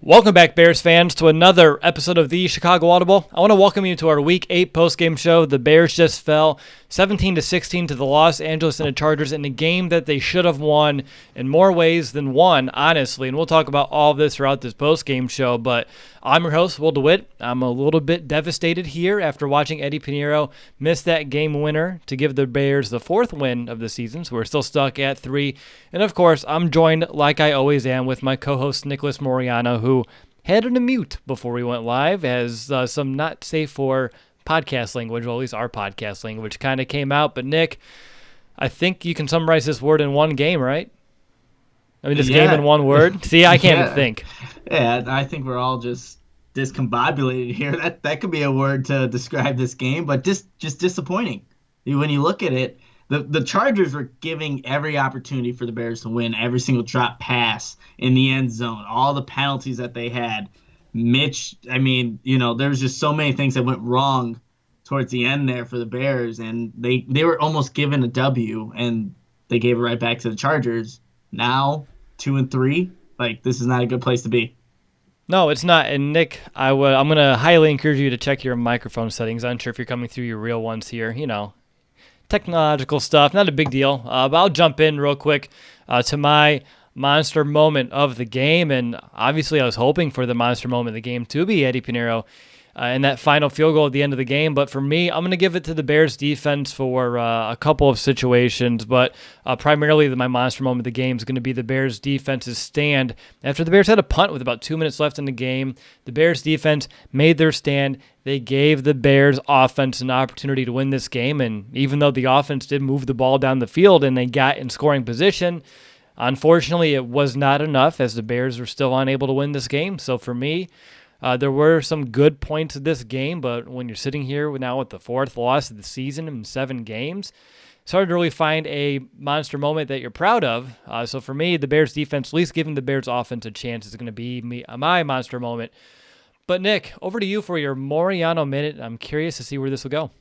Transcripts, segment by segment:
Welcome back, Bears fans, to another episode of the Chicago Audible. I want to welcome you to our Week 8 postgame show. The Bears just fell 17-16 to the Los Angeles Chargers in a game that they should have won in more ways than one, honestly. And we'll talk about all of this throughout this postgame show. But I'm your host, Will DeWitt. I'm a little bit devastated here after watching Eddie Pinheiro miss that game winner to give the Bears the fourth win of the season. So we're still stuck at 3. And of course, I'm joined, like I always am, with my co-host Nicholas Moriano, who had to mute before we went live as some not safe for podcast language, well, at least our podcast language, kind of came out. But Nick, I think you can summarize this word in one game, right? I mean, this game in one word. See, I can't even think. Yeah, I think we're all just discombobulated here. That could be a word to describe this game, but just disappointing. When you look at it, the Chargers were giving every opportunity for the Bears to win, every single drop pass in the end zone, all the penalties that they had. Mitch, I mean, there was just so many things that went wrong towards the end there for the Bears, and they were almost given a W, and they gave it right back to the Chargers. Now, 2-3, this is not a good place to be. No, it's not. And Nick, I'm going to highly encourage you to check your microphone settings. I'm sure if you're coming through your real ones here, technological stuff, not a big deal. But I'll jump in real quick to my monster moment of the game. And obviously I was hoping for the monster moment of the game to be Eddie Pinheiro and that final field goal at the end of the game. But for me, I'm going to give it to the Bears defense for a couple of situations. But primarily my monster moment of the game is going to be the Bears defense's stand. After the Bears had a punt with about 2 minutes left in the game, the Bears defense made their stand. They gave the Bears offense an opportunity to win this game. And even though the offense did move the ball down the field and they got in scoring position, unfortunately, it was not enough as the Bears were still unable to win this game. So for me, there were some good points of this game, but when you're sitting here now with the fourth loss of the season in 7 games, it's hard to really find a monster moment that you're proud of. So for me, the Bears defense, at least giving the Bears offense a chance, is going to be my monster moment. But Nick, over to you for your Moriano minute. I'm curious to see where this will go.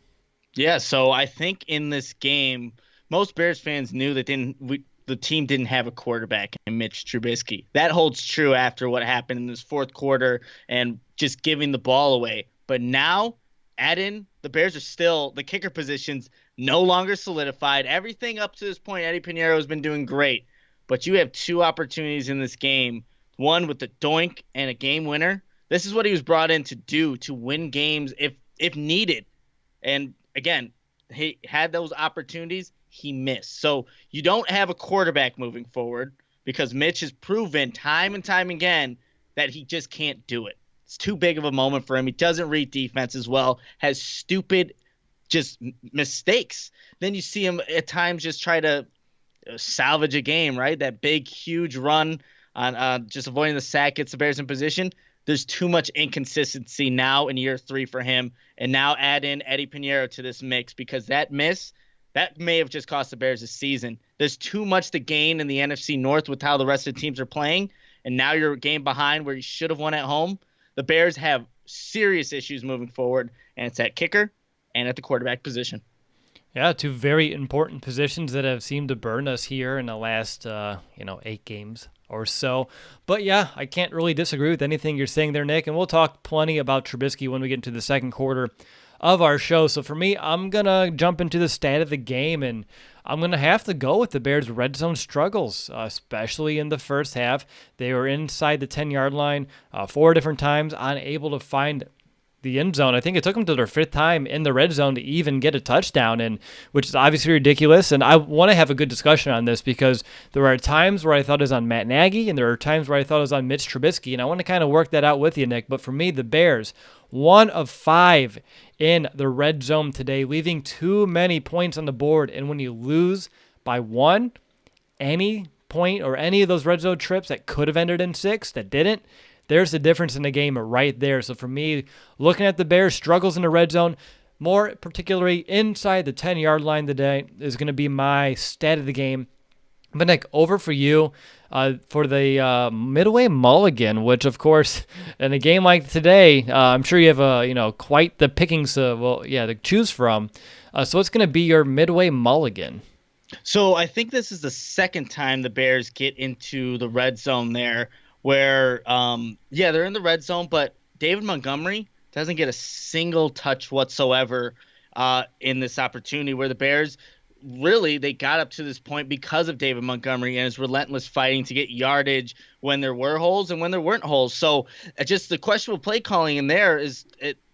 Yeah, so I think in this game, most Bears fans knew that the team didn't have a quarterback in Mitch Trubisky. That holds true after what happened in this fourth quarter and just giving the ball away. But now, the Bears are still, the kicker position's no longer solidified. Everything up to this point, Eddie Pinheiro has been doing great. But you have 2 opportunities in this game, one with the doink and a game winner. This is what he was brought in to do, to win games if needed. And again, he had those opportunities. He missed. So you don't have a quarterback moving forward because Mitch has proven time and time again that he just can't do it. It's too big of a moment for him. He doesn't read defense as well, has stupid just mistakes. Then you see him at times just try to salvage a game, right? That big, huge run on just avoiding the sack gets the Bears in position. There's too much inconsistency now in year 3 for him. And now add in Eddie Pinheiro to this mix because that miss, that may have just cost the Bears a season. There's too much to gain in the NFC North with how the rest of the teams are playing, and now you're a game behind where you should have won at home. The Bears have serious issues moving forward, and it's at kicker and at the quarterback position. Yeah, 2 very important positions that have seemed to burn us here in the last, 8 games or so. But yeah, I can't really disagree with anything you're saying there, Nick, and we'll talk plenty about Trubisky when we get into the second quarter of our show. So for me, I'm going to jump into the stat of the game, and I'm going to have to go with the Bears' red zone struggles, especially in the first half. They were inside the 10-yard line 4 different times, unable to find the end zone. I think it took them to their 5th time in the red zone to even get a touchdown, and which is obviously ridiculous. And I want to have a good discussion on this because there are times where I thought it was on Matt Nagy, and there are times where I thought it was on Mitch Trubisky, and I want to kind of work that out with you, Nick. But for me, the Bears, 1 of 5 in the red zone today, leaving too many points on the board. And when you lose by 1, any point or any of those red zone trips that could have ended in 6 that didn't, there's the difference in the game right there. So for me, looking at the Bears' struggles in the red zone, more particularly inside the 10-yard line today, is going to be my stat of the game. But Nick, over for you for the midway mulligan, which of course, in a game like today, I'm sure you have quite the pickings to choose from. So what's going to be your midway mulligan? So I think this is the second time the Bears get into the red zone there where, they're in the red zone, but David Montgomery doesn't get a single touch whatsoever in this opportunity where the Bears really they got up to this point because of David Montgomery and his relentless fighting to get yardage when there were holes and when there weren't holes. So just the questionable play calling in there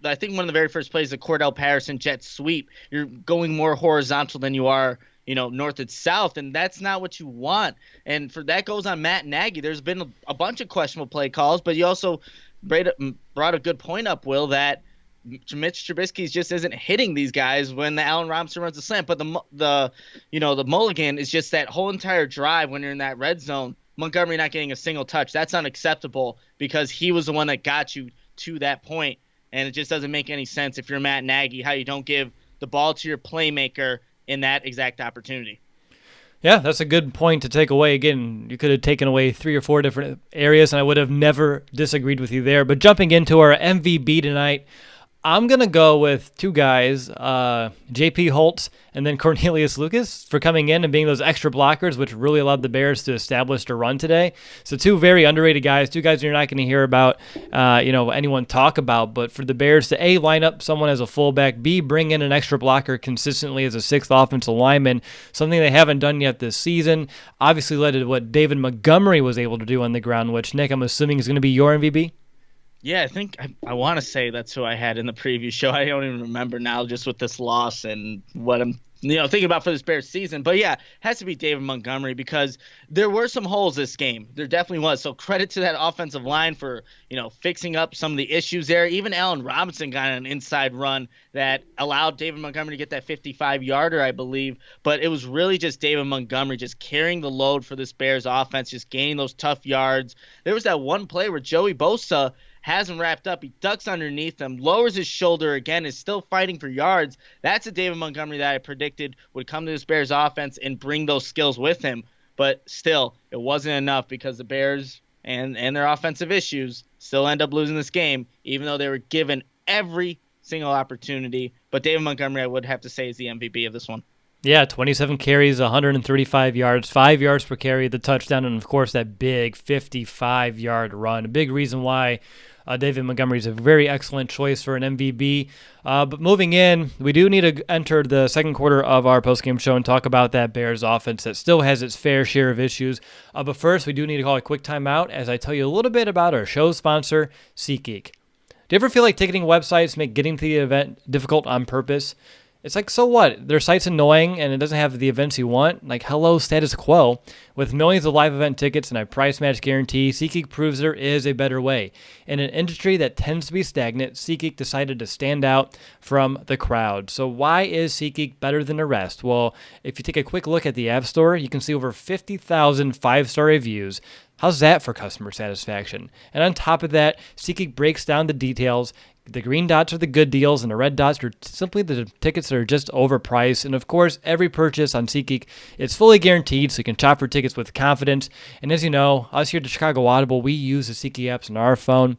I think one of the very first plays, the Cordell Patterson jet sweep, you're going more horizontal than you are, north and south, and that's not what you want. And for that goes on Matt Nagy. There's been a bunch of questionable play calls, but you also brought a good point up, Will, that Mitch Trubisky just isn't hitting these guys when the Allen Robinson runs the slant. But the mulligan is just that whole entire drive when you're in that red zone. Montgomery not getting a single touch. That's unacceptable because he was the one that got you to that point. And it just doesn't make any sense if you're Matt Nagy how you don't give the ball to your playmaker in that exact opportunity. Yeah, that's a good point to take away. Again, you could have taken away 3 or 4 different areas, and I would have never disagreed with you there. But jumping into our MVP tonight, I'm going to go with 2 guys, J.P. Holtz and then Cornelius Lucas, for coming in and being those extra blockers, which really allowed the Bears to establish a run today. So 2 very underrated guys, 2 guys you're not going to hear about, anyone talk about. But for the Bears to A, line up someone as a fullback, B, bring in an extra blocker consistently as a 6th offensive lineman, something they haven't done yet this season, obviously led to what David Montgomery was able to do on the ground, which, Nick, I'm assuming is going to be your MVP? Yeah, I think I want to say that's who I had in the preview show. I don't even remember now, just with this loss and what I'm thinking about for this Bears season. But yeah, it has to be David Montgomery because there were some holes this game. There definitely was. So credit to that offensive line for fixing up some of the issues there. Even Allen Robinson got an inside run that allowed David Montgomery to get that 55-yarder, I believe. But it was really just David Montgomery just carrying the load for this Bears offense, just gaining those tough yards. There was that one play where Joey Bosa hasn't wrapped up. He ducks underneath him, lowers his shoulder again, is still fighting for yards. That's a David Montgomery that I predicted would come to this Bears offense and bring those skills with him. But still, it wasn't enough because the Bears and their offensive issues still end up losing this game, even though they were given every single opportunity. But David Montgomery, I would have to say, is the MVP of this one. Yeah, 27 carries, 135 yards, 5 yards per carry, the touchdown, and of course that big 55-yard run. A big reason why David Montgomery is a very excellent choice for an MVP. But moving in, we do need to enter the second quarter of our postgame show and talk about that Bears offense that still has its fair share of issues. But first, we do need to call a quick timeout as I tell you a little bit about our show sponsor, SeatGeek. Do you ever feel like ticketing websites make getting to the event difficult on purpose? It's like, so what? Their site's annoying and it doesn't have the events you want? Like, hello, status quo. With millions of live event tickets and a price match guarantee, SeatGeek proves there is a better way. In an industry that tends to be stagnant, SeatGeek decided to stand out from the crowd. So why is SeatGeek better than the rest? Well, if you take a quick look at the App Store, you can see over 50,000 five-star reviews. How's that for customer satisfaction? And on top of that, SeatGeek breaks down the details. The green dots are the good deals, and the red dots are simply the tickets that are just overpriced. And of course, every purchase on SeatGeek is fully guaranteed, so you can shop for tickets with confidence. And as you know, us here at the Chicago Audible, we use the SeatGeek apps on our phone,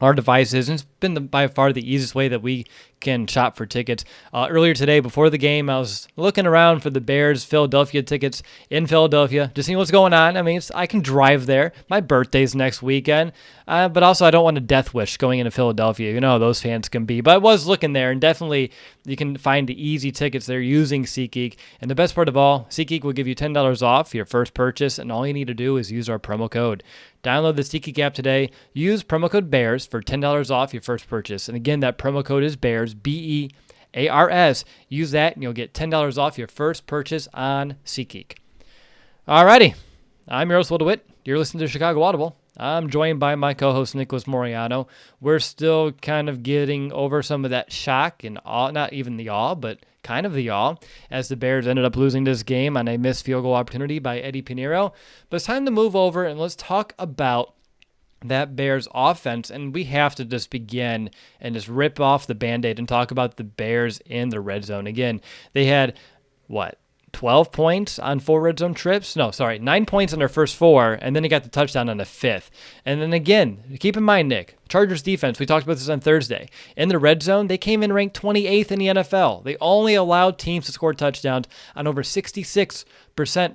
our devices, and it's been by far the easiest way that we can shop for tickets. Earlier today, before the game, I was looking around for the Bears Philadelphia tickets in Philadelphia, just seeing what's going on. I mean, I can drive there. My birthday's next weekend, but also I don't want a death wish going into Philadelphia. You know how those fans can be. But I was looking there, and definitely you can find the easy tickets there using SeatGeek. And the best part of all, SeatGeek will give you $10 off your first purchase, and all you need to do is use our promo code. Download the SeatGeek app today. Use promo code BEARS for $10 off your first purchase. And again, that promo code is BEARS, BEARS. Use that and you'll get $10 off your first purchase on SeatGeek. Alrighty, I'm your host, Will DeWitt. You're listening to Chicago Audible. I'm joined by my co-host, Nicholas Moriano. We're still kind of getting over some of that shock and awe, not even the awe, but kind of the awe, as the Bears ended up losing this game on a missed field goal opportunity by Eddie Pinheiro. But it's time to move over and let's talk about that Bears offense, and we have to just begin and just rip off the Band-Aid and talk about the Bears in the red zone. Again, they had, 12 points on 4 red zone trips? 9 points on their first 4, and then they got the touchdown on the 5th. And then again, keep in mind, Nick, Chargers defense, we talked about this on Thursday. In the red zone, they came in ranked 28th in the NFL. They only allowed teams to score touchdowns on over 66%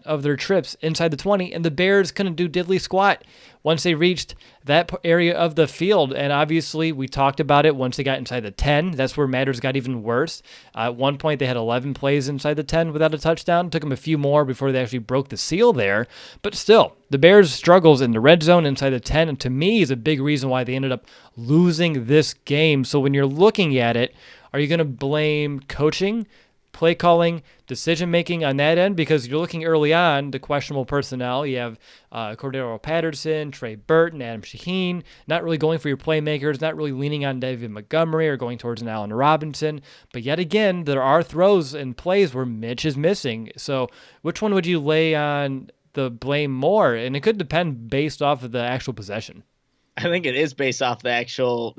of their trips inside the 20, and the Bears couldn't do diddly squat once they reached that area of the field. And obviously, we talked about it once they got inside the 10. That's where matters got even worse. At one point, they had 11 plays inside the 10 without a touchdown. It took them a few more before they actually broke the seal there. But still, the Bears' struggles in the red zone inside the 10, and to me, is a big reason why they ended up losing this game. So when you're looking at it, are you going to blame coaching, play calling, decision making on that end? Because you're looking early on the questionable personnel. You have Cordero Patterson, Trey Burton, Adam Shaheen, not really going for your playmakers, not really leaning on David Montgomery or going towards an Allen Robinson. But yet again, there are throws and plays where Mitch is missing. So which one would you lay on the blame more? And it could depend based off of the actual possession. I think it is based off the actual,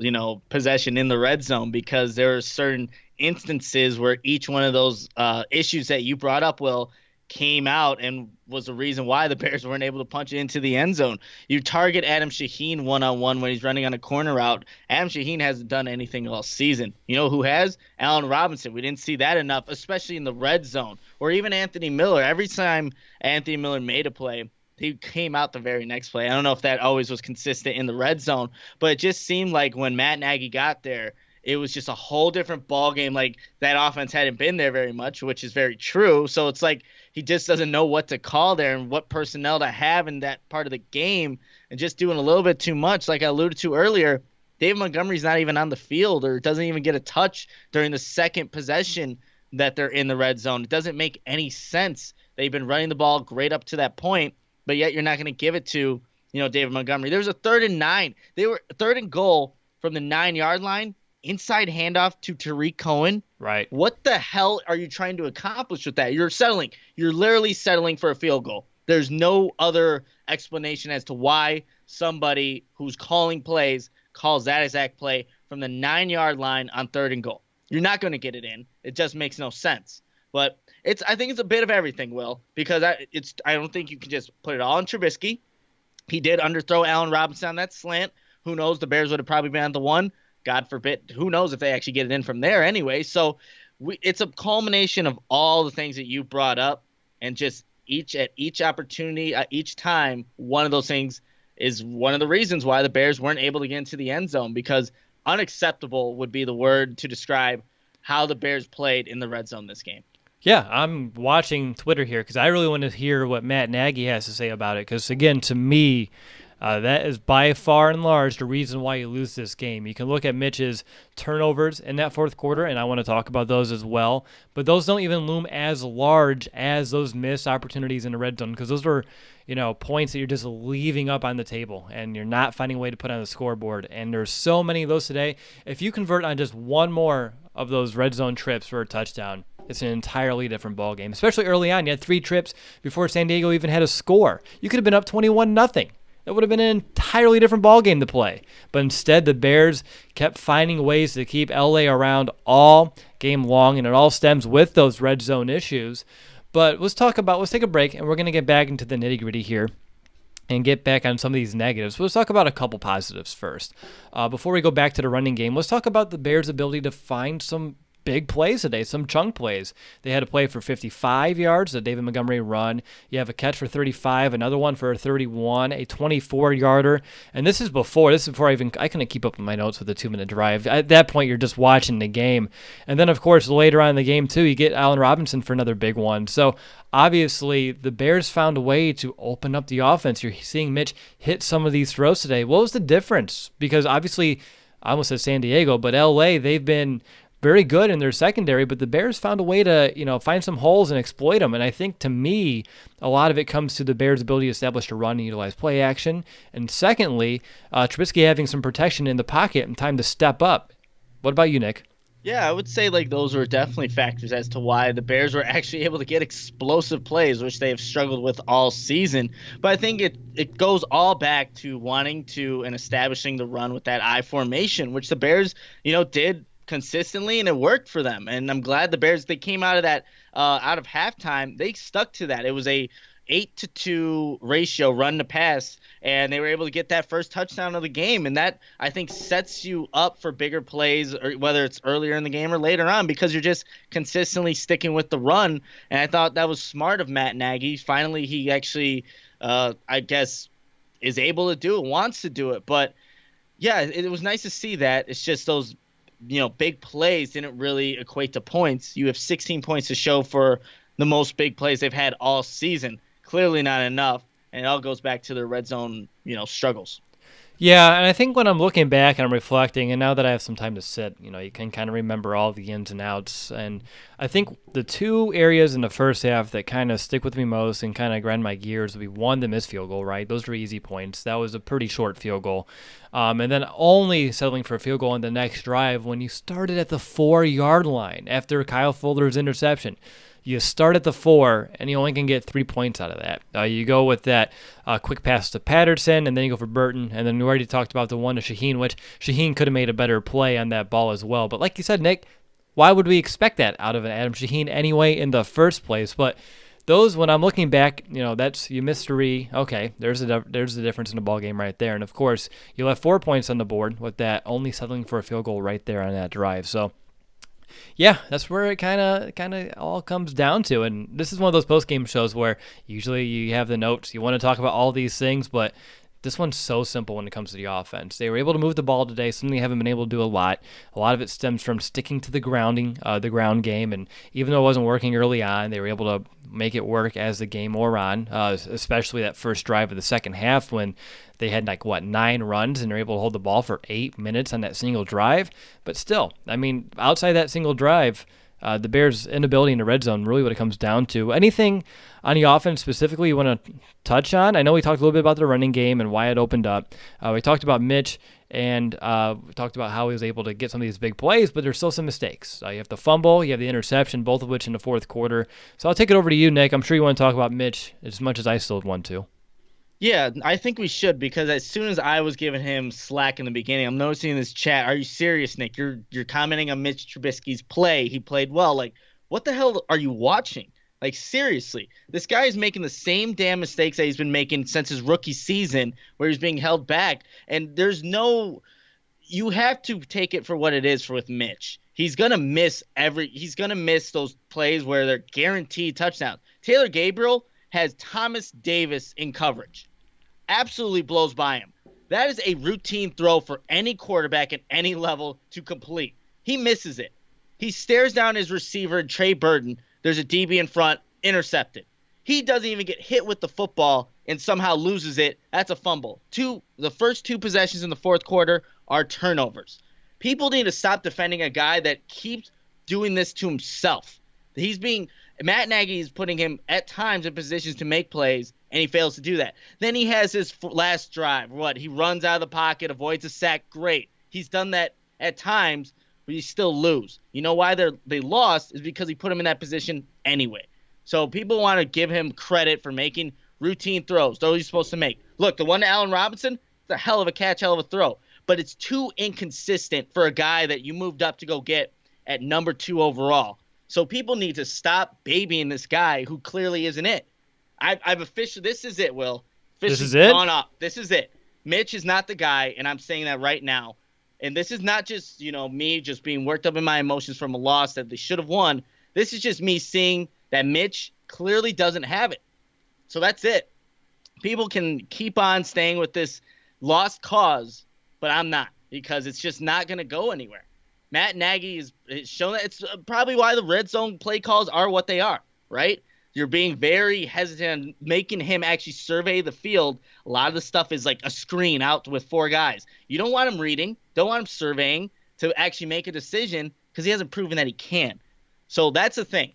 possession in the red zone, because there are certain instances where each one of those issues that you brought up, Will, came out and was the reason why the Bears weren't able to punch it into the end zone. You target Adam Shaheen one-on-one when he's running on a corner route. Adam Shaheen hasn't done anything all season. You know who has? Allen Robinson. We didn't see that enough, especially in the red zone. Or even Anthony Miller. Every time Anthony Miller made a play, he came out the very next play. I don't know if that always was consistent in the red zone, but it just seemed like when Matt Nagy got there, it was just a whole different ball game. Like, that offense hadn't been there very much, which is very true. So it's like he just doesn't know what to call there and what personnel to have in that part of the game, and just doing a little bit too much. Like I alluded to earlier, David Montgomery's not even on the field or doesn't even get a touch during the second possession that they're in the red zone. It doesn't make any sense. They've been running the ball great up to that point, but yet you're not going to give it to, David Montgomery. There was a 3rd and 9. They were 3rd and goal from the 9-yard line, inside handoff to Tariq Cohen. Right. What the hell are you trying to accomplish with that? You're settling. You're literally settling for a field goal. There's no other explanation as to why somebody who's calling plays calls that exact play from the 9-yard line on 3rd and goal. You're not going to get it in. It just makes no sense. But I think it's a bit of everything, Will, because I don't think you can just put it all on Trubisky. He did underthrow Allen Robinson on that slant. Who knows? The Bears would have probably been on the one. God forbid. Who knows if they actually get it in from there anyway. So it's a culmination of all the things that you brought up, and just each opportunity, each time, one of those things is one of the reasons why the Bears weren't able to get into the end zone, because unacceptable would be the word to describe how the Bears played in the red zone this game. Yeah, I'm watching Twitter here because I really want to hear what Matt Nagy has to say about it, because, again, to me, that is by far and large the reason why you lose this game. You can look at Mitch's turnovers in that fourth quarter, and I want to talk about those as well, but those don't even loom as large as those missed opportunities in the red zone, because those were, points that you're just leaving up on the table and you're not finding a way to put on the scoreboard. And there's so many of those today. If you convert on just one more of those red zone trips for a touchdown, it's an entirely different ball game. Especially early on, you had 3 trips before San Diego even had a score. You could have been up 21-0. That would have been an entirely different ball game to play. But instead, the Bears kept finding ways to keep LA around all game long, and it all stems with those red zone issues. But let's take a break, and we're going to get back into the nitty-gritty here and get back on some of these negatives. Let's talk about a couple positives first. Before we go back to the running game, let's talk about the Bears' ability to find some big plays today, some chunk plays. They had a play for 55 yards, a David Montgomery run. You have a catch for 35, another one for 31, a 24-yarder. And this is before I couldn't keep up with my notes with the 2-minute drive. At that point, you're just watching the game. And then, of course, later on in the game, too, you get Allen Robinson for another big one. So, obviously, the Bears found a way to open up the offense. You're seeing Mitch hit some of these throws today. What was the difference? Because, obviously, I almost said San Diego, but LA, they've been very good in their secondary, but the Bears found a way to, find some holes and exploit them. And I think, to me, a lot of it comes to the Bears' ability to establish a run and utilize play action. And secondly, Trubisky having some protection in the pocket and time to step up. What about you, Nick? Yeah, I would say those were definitely factors as to why the Bears were actually able to get explosive plays, which they have struggled with all season. But I think it goes all back to wanting to and establishing the run with that I formation, which the Bears, did consistently, and it worked for them. And I'm glad the Bears, they came out of that out of halftime, they stuck to that. It was a 8-2 ratio run to pass, and they were able to get that first touchdown of the game. And that, I think, sets you up for bigger plays, or whether it's earlier in the game or later on, because you're just consistently sticking with the run. And I thought that was smart of Matt Nagy. Finally, he actually, I guess, is able to do it, wants to do it. But yeah, it was nice to see that. It's just those, big plays didn't really equate to points. You have 16 points to show for the most big plays they've had all season. Clearly not enough, and it all goes back to their red zone, struggles. Yeah, and I think when I'm looking back and I'm reflecting, and now that I have some time to sit, you can kind of remember all the ins and outs. And I think the two areas in the first half that kind of stick with me most and kind of grind my gears would be, one, the missed field goal, right? Those were easy points. That was a pretty short field goal. And then only settling for a field goal on the next drive when you started at the 4-yard line after Kyle Fuller's interception. You start at the 4, and you only can get 3 points out of that. You go with that quick pass to Patterson, and then you go for Burton, and then we already talked about the one to Shaheen, which Shaheen could have made a better play on that ball as well. But like you said, Nick, why would we expect that out of an Adam Shaheen anyway in the first place? But those, when I'm looking back, that's you missed 3. Okay, there's the difference in the ball game right there. And of course, you left 4 points on the board with that only settling for a field goal right there on that drive. So yeah, that's where it kind of all comes down to. And this is one of those post-game shows where usually you have the notes. You want to talk about all these things, but this one's so simple when it comes to the offense. They were able to move the ball today, something they haven't been able to do a lot. A lot of it stems from sticking to the the ground game. And even though it wasn't working early on, they were able to make it work as the game wore on, especially that first drive of the second half when they had 9 runs and they're able to hold the ball for 8 minutes on that single drive. But still, outside that single drive, the Bears' inability in the red zone, really what it comes down to. Anything on the offense specifically you want to touch on? I know we talked a little bit about the running game and why it opened up. We talked about Mitch, and we talked about how he was able to get some of these big plays, but there's still some mistakes. You have the fumble, you have the interception, both of which in the fourth quarter. So I'll take it over to you, Nick. I'm sure you want to talk about Mitch as much as I still want to. Yeah, I think we should, because as soon as I was giving him slack in the beginning, I'm noticing in this chat, are you serious, Nick? You're commenting on Mitch Trubisky's play. He played well. Like, what the hell are you watching? Like, seriously. This guy is making the same damn mistakes that he's been making since his rookie season, where he's being held back. And you have to take it for what it is with Mitch. He's going to miss those plays where they're guaranteed touchdowns. Taylor Gabriel has Thomas Davis in coverage. Absolutely blows by him. That is a routine throw for any quarterback at any level to complete. He misses it. He stares down his receiver, Trey Burton. There's a DB in front, intercepted. He doesn't even get hit with the football and somehow loses it. That's a fumble. The first 2 possessions in the fourth quarter are turnovers. People need to stop defending a guy that keeps doing this to himself. Matt Nagy is putting him at times in positions to make plays, and he fails to do that. Then he has his last drive. He runs out of the pocket, avoids a sack. Great. He's done that at times, but you still lose. You know why they lost is because he put him in that position anyway. So people want to give him credit for making routine throws, those he's supposed to make. Look, the one to Allen Robinson, it's a hell of a catch, hell of a throw. But it's too inconsistent for a guy that you moved up to go get at number 2 overall. So people need to stop babying this guy who clearly isn't it. I've officially, this is it, Will. This is it? Gone up. This is it. Mitch is not the guy, and I'm saying that right now. And this is not just, me just being worked up in my emotions from a loss that they should have won. This is just me seeing that Mitch clearly doesn't have it. So that's it. People can keep on staying with this lost cause, but I'm not, because it's just not going to go anywhere. Matt Nagy has shown that. It's probably why the red zone play calls are what they are, right? You're being very hesitant on making him actually survey the field. A lot of the stuff is like a screen out with 4 guys. You don't want him reading, don't want him surveying to actually make a decision, because he hasn't proven that he can. So that's the thing.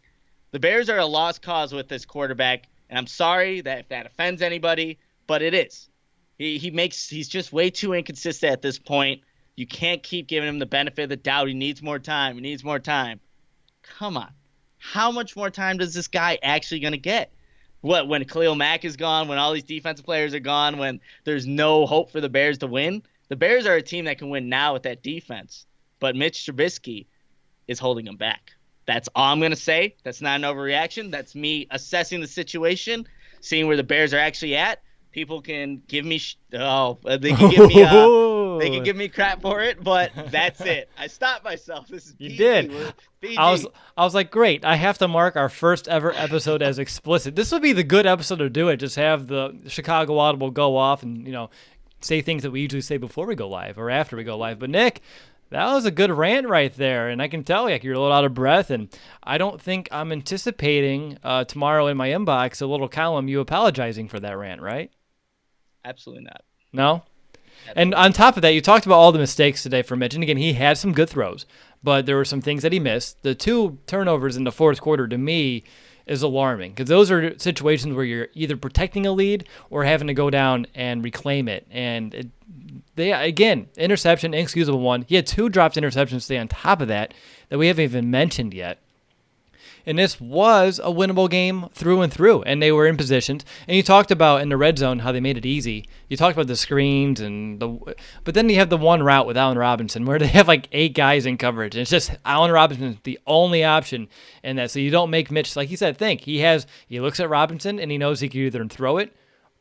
The Bears are a lost cause with this quarterback, and I'm sorry that if that offends anybody, but it is. He's just way too inconsistent at this point. You can't keep giving him the benefit of the doubt. He needs more time. Come on. How much more time does this guy actually going to get? When Khalil Mack is gone, when all these defensive players are gone, when there's no hope for the Bears to win? The Bears are a team that can win now with that defense. But Mitch Trubisky is holding them back. That's all I'm going to say. That's not an overreaction. That's me assessing the situation. seeing where the Bears are actually at, people can give me they can give me they can give me crap for it, but that's it. I stopped myself. This is You PG. did. We're PG. I was like, great. I have to mark our first ever episode as explicit. This would be the good episode to do it. Just have the Chicago Audible go off and say things that we usually say before we go live or after we go live. But Nick, that was a good rant right there, and I can tell you're a little out of breath, and I don't think I'm anticipating tomorrow in my inbox a little column you apologizing for that rant, right? Absolutely not. No? And on top of that, you talked about all the mistakes today for Mitch. And again, he had some good throws, but there were some things that he missed. The 2 turnovers in the fourth quarter, to me, is alarming because those are situations where you're either protecting a lead or having to go down and reclaim it. And again, interception, inexcusable one. He had 2 dropped interceptions today on top of that we haven't even mentioned yet. And this was a winnable game through and through, and they were in positions. And you talked about in the red zone how they made it easy. You talked about the screens, but then you have the one route with Allen Robinson where they have like 8 guys in coverage. And it's just Allen Robinson the only option in that. So you don't make Mitch, like he said, think. He looks at Robinson, and he knows he can either throw it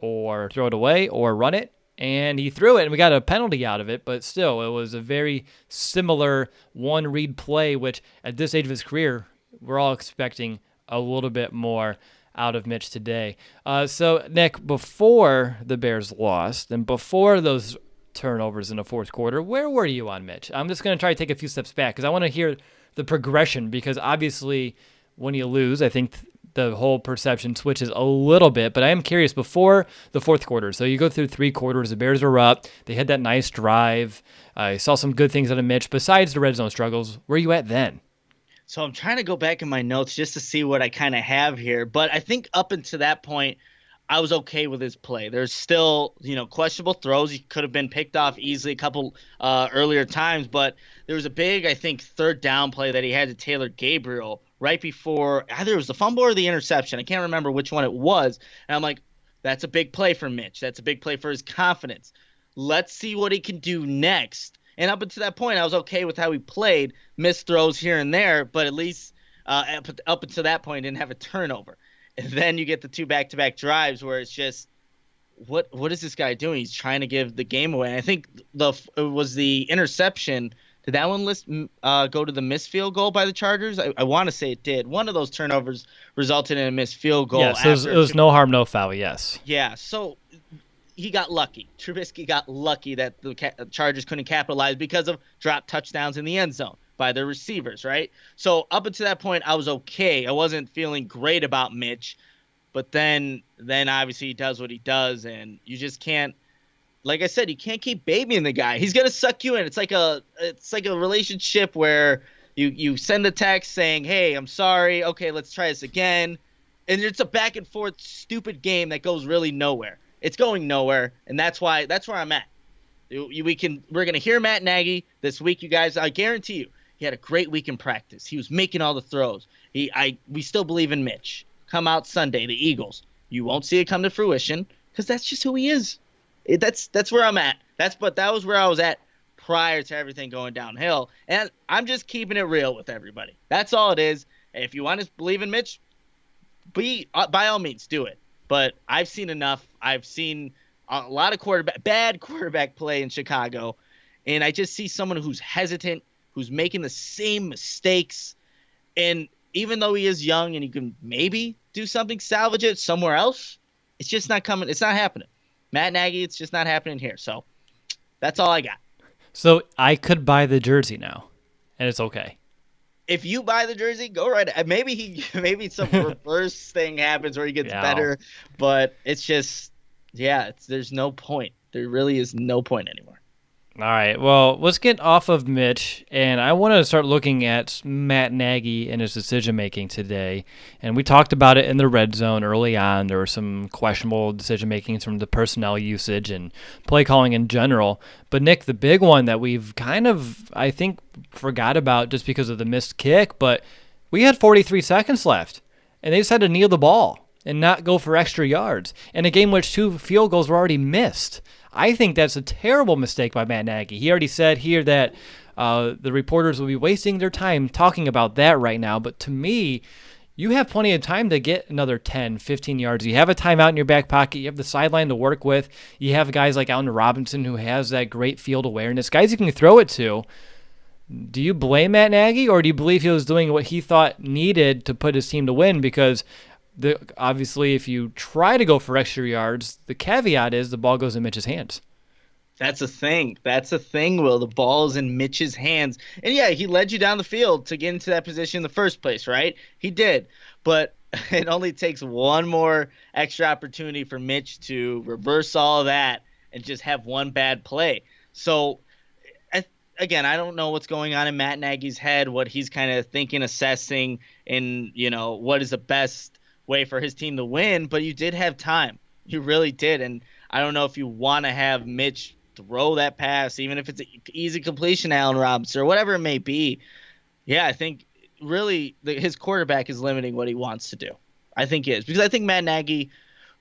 away or run it. And he threw it, and we got a penalty out of it. But still, it was a very similar one-read play, which at this age of his career, we're all expecting a little bit more out of Mitch today. So, Nick, before the Bears lost and before those turnovers in the fourth quarter, where were you on Mitch? I'm just going to try to take a few steps back because I want to hear the progression because obviously when you lose, I think the whole perception switches a little bit, but I am curious before the fourth quarter. So you go through 3 quarters, the Bears were up. They had that nice drive. I saw some good things out of Mitch. Besides the red zone struggles, where are you at then? So I'm trying to go back in my notes just to see what I kind of have here. But I think up until that point, I was okay with his play. There's still, questionable throws. He could have been picked off easily a couple earlier times. But there was a big, I think, third down play that he had to Taylor Gabriel right before either it was the fumble or the interception. I can't remember which one it was. And I'm like, that's a big play for Mitch. That's a big play for his confidence. Let's see what he can do next. And up until that point, I was okay with how he played, missed throws here and there, but at least up until that point, didn't have a turnover. And then you get the 2 back-to-back drives where it's just, what is this guy doing? He's trying to give the game away. And I think it was the interception. Did that one go to the missed field goal by the Chargers? I want to say it did. One of those turnovers resulted in a missed field goal. Yes, it was no harm, no foul, yes. Yeah, so he got lucky. Trubisky got lucky that the Chargers couldn't capitalize because of dropped touchdowns in the end zone by their receivers, right? So up until that point, I was okay. I wasn't feeling great about Mitch, but then obviously he does what he does, and you just can't. Like I said, you can't keep babying the guy. He's gonna suck you in. It's like a relationship where you send a text saying, "Hey, I'm sorry. Okay, let's try this again," and it's a back and forth stupid game that goes really nowhere. It's going nowhere, and that's where I'm at. We're gonna hear Matt Nagy this week, you guys. I guarantee you, he had a great week in practice. He was making all the throws. We still believe in Mitch. Come out Sunday, the Eagles. You won't see it come to fruition because that's just who he is. That's where I'm at. That was where I was at prior to everything going downhill, and I'm just keeping it real with everybody. That's all it is. If you want to believe in Mitch, by all means do it. But I've seen enough. I've seen a lot of bad quarterback play in Chicago, and I just see someone who's hesitant, who's making the same mistakes. And even though he is young and he can maybe do something, salvage it somewhere else, it's just not coming. It's not happening. Matt Nagy, it's just not happening here. So that's all I got. So I could buy the jersey now, and it's okay. If you buy the jersey, go right. Maybe some reverse thing happens where he gets better, but it's just, there's no point. There really is no point anymore. All right, well, let's get off of Mitch, and I want to start looking at Matt Nagy and his decision-making today. And we talked about it in the red zone early on. There were some questionable decision-making from the personnel usage and play calling in general. But, Nick, the big one that we've kind of, I think, forgot about just because of the missed kick, but we had 43 seconds left, and they just had to kneel the ball and not go for extra yards in a game which 2 field goals were already missed. I think that's a terrible mistake by Matt Nagy. He already said here that the reporters will be wasting their time talking about that right now. But to me, you have plenty of time to get another 10, 15 yards. You have a timeout in your back pocket. You have the sideline to work with. You have guys like Allen Robinson who has that great field awareness. Guys you can throw it to. Do you blame Matt Nagy, or do you believe he was doing what he thought needed to put his team to win? Because obviously if you try to go for extra yards, the caveat is the ball goes in Mitch's hands. That's a thing. That's a thing, Will. The ball is in Mitch's hands. And yeah, he led you down the field to get into that position in the first place, right? He did. But it only takes one more extra opportunity for Mitch to reverse all of that and just have one bad play. So, again, I don't know what's going on in Matt Nagy's head, what he's kind of thinking, assessing, and, what is the best way for his team to win. But you did have time. You really did. And I don't know if you want to have Mitch throw that pass, even if it's an easy completion, Allen Robinson, or whatever it may be. Yeah, I think really his quarterback is limiting what he wants to do. I think he is. Because I think Matt Nagy,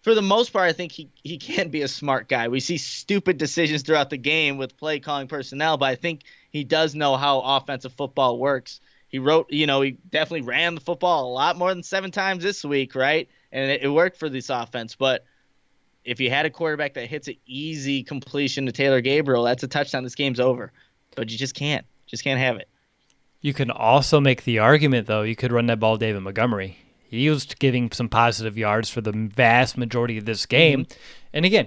for the most part, I think he can be a smart guy. We see stupid decisions throughout the game with play calling personnel, but I think he does know how offensive football works. He definitely ran the football a lot more than 7 times this week, right? And it worked for this offense. But if you had a quarterback that hits an easy completion to Taylor Gabriel, that's a touchdown. This game's over. But you just can't. Just can't have it. You can also make the argument, though, you could run that ball to David Montgomery. He was giving some positive yards for the vast majority of this game. Mm-hmm. And again,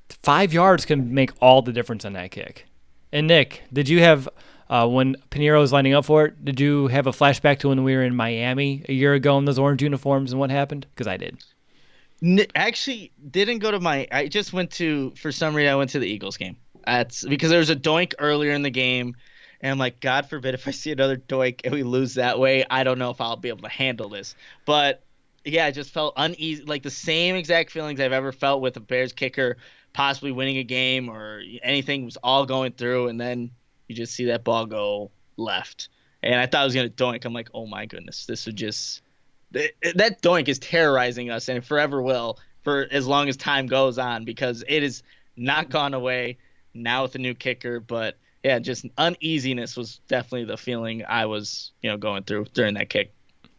5 yards can make all the difference on that kick. And Nick, did you have, when Pinheiro was lining up for it, did you have a flashback to when we were in Miami a year ago in those orange uniforms and what happened? Because I did. Actually, didn't go to I just went to, for some reason, I went to the Eagles game. That's because there was a doink earlier in the game, and I'm like, God forbid if I see another doink and we lose that way, I don't know if I'll be able to handle this. But yeah, I just felt uneasy, like the same exact feelings I've ever felt with a Bears kicker possibly winning a game or anything was all going through, and then you just see that ball go left. And I thought I was going to doink. I'm like, oh my goodness, this would just. That doink is terrorizing us and forever will for as long as time goes on because it is not gone away now with the new kicker. But, yeah, just uneasiness was definitely the feeling I was going through during that kick.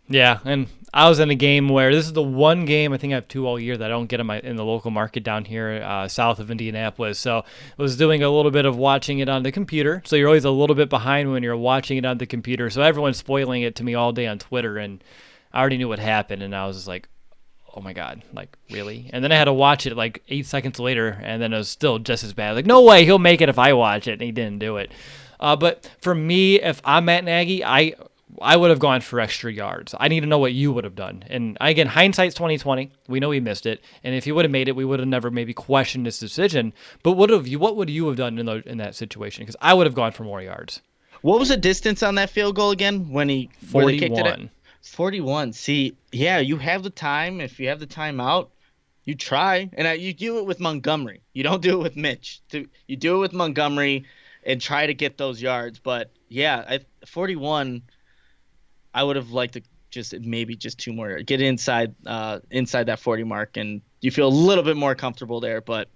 Yeah, and I was in a game where this is the one game, I think I have 2 all year, that I don't get in the local market down here south of Indianapolis. So I was doing a little bit of watching it on the computer. So you're always a little bit behind when you're watching it on the computer. So everyone's spoiling it to me all day on Twitter, and I already knew what happened, and I was just like, oh my God, like, really? And then I had to watch it like 8 seconds later, and then it was still just as bad. Like, no way, he'll make it if I watch it, and he didn't do it. But for me, if I'm Matt Nagy, I would have gone for extra yards. I need to know what you would have done. And again, hindsight's 20/20. We know he missed it, and if he would have made it, we would have never maybe questioned his decision. But what would you have done in that situation? Because I would have gone for more yards. What was the distance on that field goal again when they kicked it? 41. See, yeah, you have the time. If you have the timeout, you try. And you do it with Montgomery. You don't do it with Mitch. You do it with Montgomery and try to get those yards. But, yeah, 41, I would have liked to maybe just 2 more. Get inside that 40 mark, and you feel a little bit more comfortable there. But,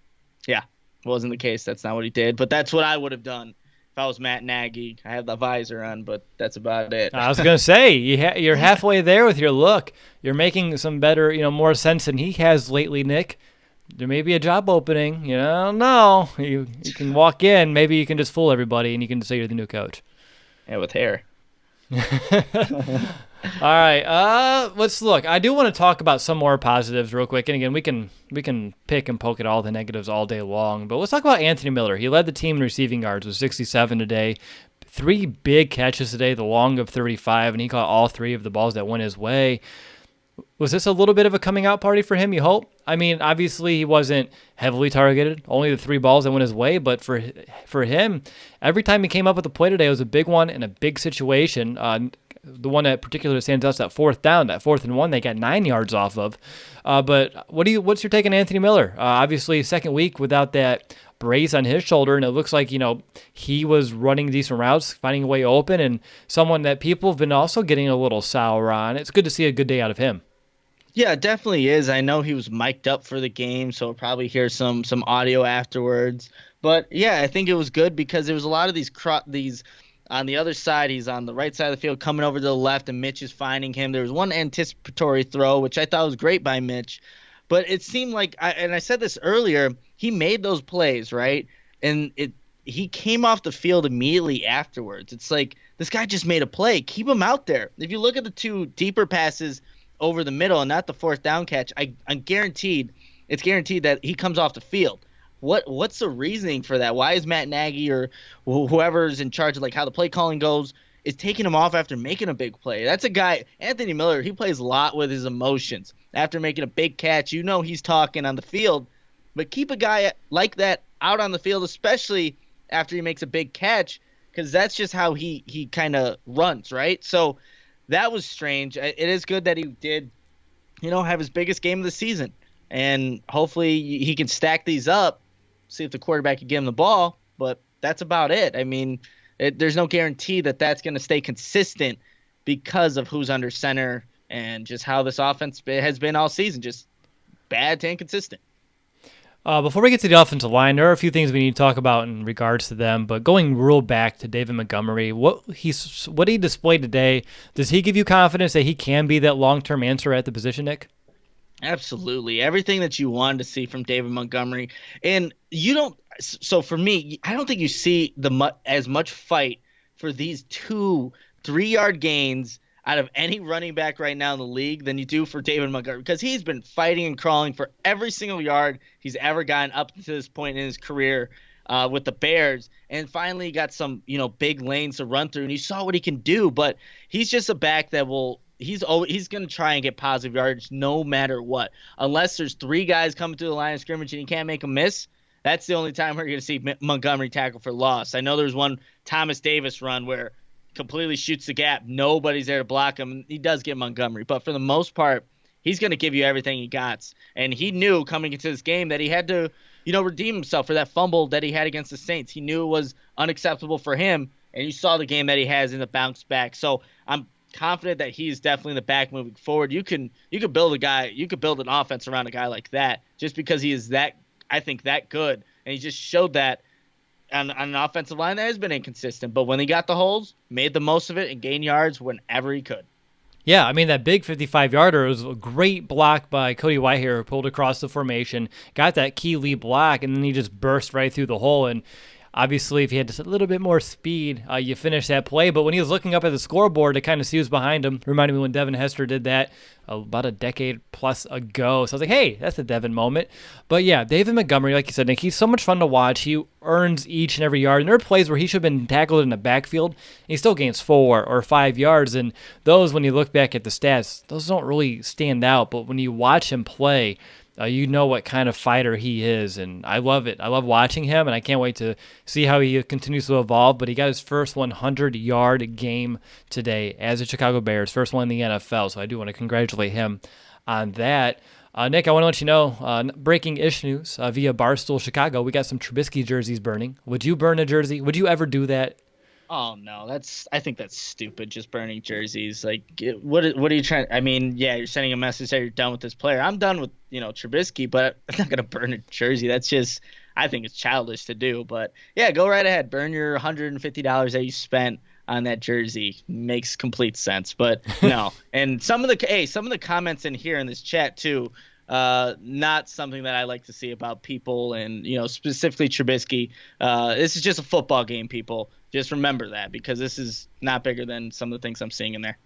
yeah, wasn't the case. That's not what he did. But that's what I would have done. If I was Matt Nagy, I had the visor on, but that's about it. I was going to say, you're halfway there with your look. You're making some better, more sense than he has lately, Nick. There may be a job opening. You don't know. You can walk in. Maybe you can just fool everybody, and you can say you're the new coach. Yeah, with hair. All right, let's look. I do want to talk about some more positives real quick. And again, we can pick and poke at all the negatives all day long. But let's talk about Anthony Miller. He led the team in receiving yards with 67 today. 3 big catches today, the long of 35, and he caught all 3 of the balls that went his way. Was this a little bit of a coming out party for him, you hope? I mean, obviously he wasn't heavily targeted, only the 3 balls that went his way, but for him, every time he came up with a play today, it was a big one in a big situation. The one that particularly stands out is that 4th down, that 4th and 1 they got 9 yards off of. But what's your take on Anthony Miller? Obviously, second week without that brace on his shoulder, and it looks like, he was running decent routes, finding a way open, and someone that people have been also getting a little sour on. It's good to see a good day out of him. Yeah, it definitely is. I know he was mic'd up for the game, so we'll probably hear some audio afterwards. But, yeah, I think it was good because there was a lot of these On the other side, he's on the right side of the field, coming over to the left, and Mitch is finding him. There was one anticipatory throw, which I thought was great by Mitch, but it seemed like, and I said this earlier, he made those plays, right? And he came off the field immediately afterwards. It's like, this guy just made a play. Keep him out there. If you look at the two deeper passes over the middle and not the fourth down catch, I'm guaranteed, it's guaranteed that he comes off the field. What's the reasoning for that? Why is Matt Nagy or whoever's in charge of like how the play calling goes is taking him off after making a big play? That's a guy, Anthony Miller, he plays a lot with his emotions. After making a big catch, he's talking on the field, but keep a guy like that out on the field, especially after he makes a big catch, because that's just how he kind of runs, right? So that was strange. It is good that he did, have his biggest game of the season, and hopefully he can stack these up. See if the quarterback can give him the ball, but that's about it. I mean, there's no guarantee that that's going to stay consistent because of who's under center and just how this offense has been all season, just bad to inconsistent. Before we get to the offensive line, there are a few things we need to talk about in regards to them, but going real back to David Montgomery, what he displayed today, does he give you confidence that he can be that long-term answer at the position, Nick? Absolutely. Everything that you wanted to see from David Montgomery. And so for me, I don't think you see as much fight for these 2 3-yard gains out of any running back right now in the league than you do for David Montgomery, because he's been fighting and crawling for every single yard he's ever gotten up to this point in his career with the Bears, and finally got some big lanes to run through, and you saw what he can do. But he's just a back that he's going to try and get positive yardage no matter what, unless there's 3 guys coming through the line of scrimmage and you can't make them miss. That's the only time we're going to see Montgomery tackle for loss. I know there's one Thomas Davis run where completely shoots the gap. Nobody's there to block him. He does get Montgomery, but for the most part, he's going to give you everything he got. And he knew coming into this game that he had to, redeem himself for that fumble that he had against the Saints. He knew it was unacceptable for him, and you saw the game that he has in the bounce back. So I'm confident that he's definitely the back moving forward. You could build an offense around a guy like that just because he is that good, and he just showed that on an offensive line that has been inconsistent, but when he got the holes, made the most of it and gained yards whenever he could. Yeah, I mean, that big 55-yarder was a great block by Cody Whitehair, who pulled across the formation, got that key lead block, and then he just burst right through the hole. And obviously, if he had just a little bit more speed, you finish that play. But when he was looking up at the scoreboard to kind of see who's behind him, reminded me when Devin Hester did that about a decade plus ago. So I was like, hey, that's a Devin moment. But yeah, David Montgomery, like you said, Nick, he's so much fun to watch. He earns each and every yard. And there are plays where he should have been tackled in the backfield, and he still gains 4 or 5 yards. And those, when you look back at the stats, those don't really stand out. But when you watch him play, you know what kind of fighter he is, and I love it. I love watching him, and I can't wait to see how he continues to evolve. But he got his first 100-yard game today as a Chicago Bears, first one in the NFL, so I do want to congratulate him on that. Nick, I want to let you know, breaking-ish news via Barstool Chicago, we got some Trubisky jerseys burning. Would you burn a jersey? Would you ever do that? Oh no, I think that's stupid. Just burning jerseys. Like, what are you trying? I mean, yeah, you're sending a message that you're done with this player. I'm done with Trubisky, but I'm not gonna burn a jersey. That's just, I think it's childish to do. But yeah, go right ahead. Burn your $150 that you spent on that jersey. Makes complete sense. But no. And some of the comments in here in this chat too. Not something that I like to see about people, and specifically Trubisky. This is just a football game, people. Just remember that, because this is not bigger than some of the things I'm seeing in there.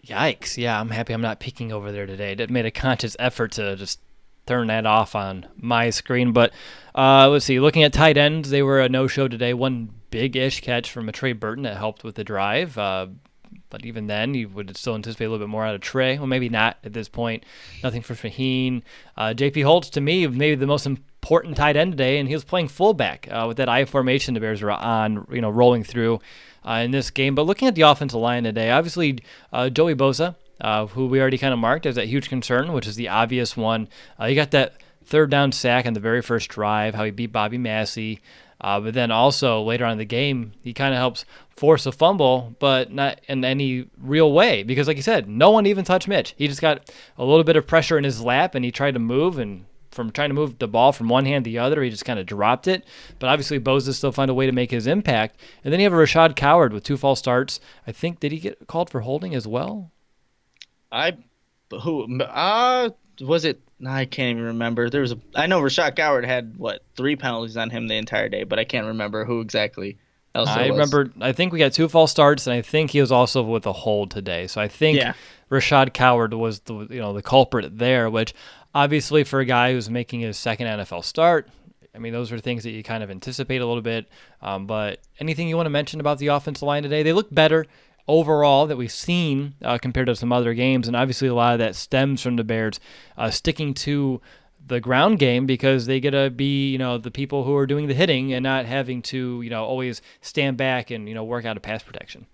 Yikes! Yeah, I'm happy I'm not peeking over there today. I made a conscious effort to just turn that off on my screen. But let's see. Looking at tight ends, they were a no-show today. One big-ish catch from a Trey Burton that helped with the drive. But even then, you would still anticipate a little bit more out of Trey. Well, maybe not at this point. Nothing for Faheen. J.P. Holtz, to me, maybe the most important tight end today, and he was playing fullback with that I formation the Bears were on, rolling through in this game. But looking at the offensive line today, obviously Joey Bosa, who we already kind of marked as that huge concern, which is the obvious one. He got that third down sack on the very first drive, how he beat Bobby Massey. But then also later on in the game, he kind of helps force a fumble, but not in any real way. Because like you said, no one even touched Mitch. He just got a little bit of pressure in his lap, and he tried to move, and from trying to move the ball from one hand to the other. He just kind of dropped it. But obviously, Bosa still found a way to make his impact. And then you have a Rashad Coward with 2 false starts. I think, did he get called for holding as well? Was it? I can't even remember. I know Rashad Coward had 3 penalties on him the entire day, but I can't remember who exactly else it was. I think we got 2 false starts, and I think he was also with a hold today. So I think Rashad Coward was the culprit there, which obviously for a guy who's making his second NFL start, I mean, those are things that you kind of anticipate a little bit. But anything you want to mention about the offensive line today? They look better overall that we've seen compared to some other games, and obviously a lot of that stems from the Bears sticking to the ground game because they get to be, the people who are doing the hitting and not having to, always stand back and, work out a pass protection.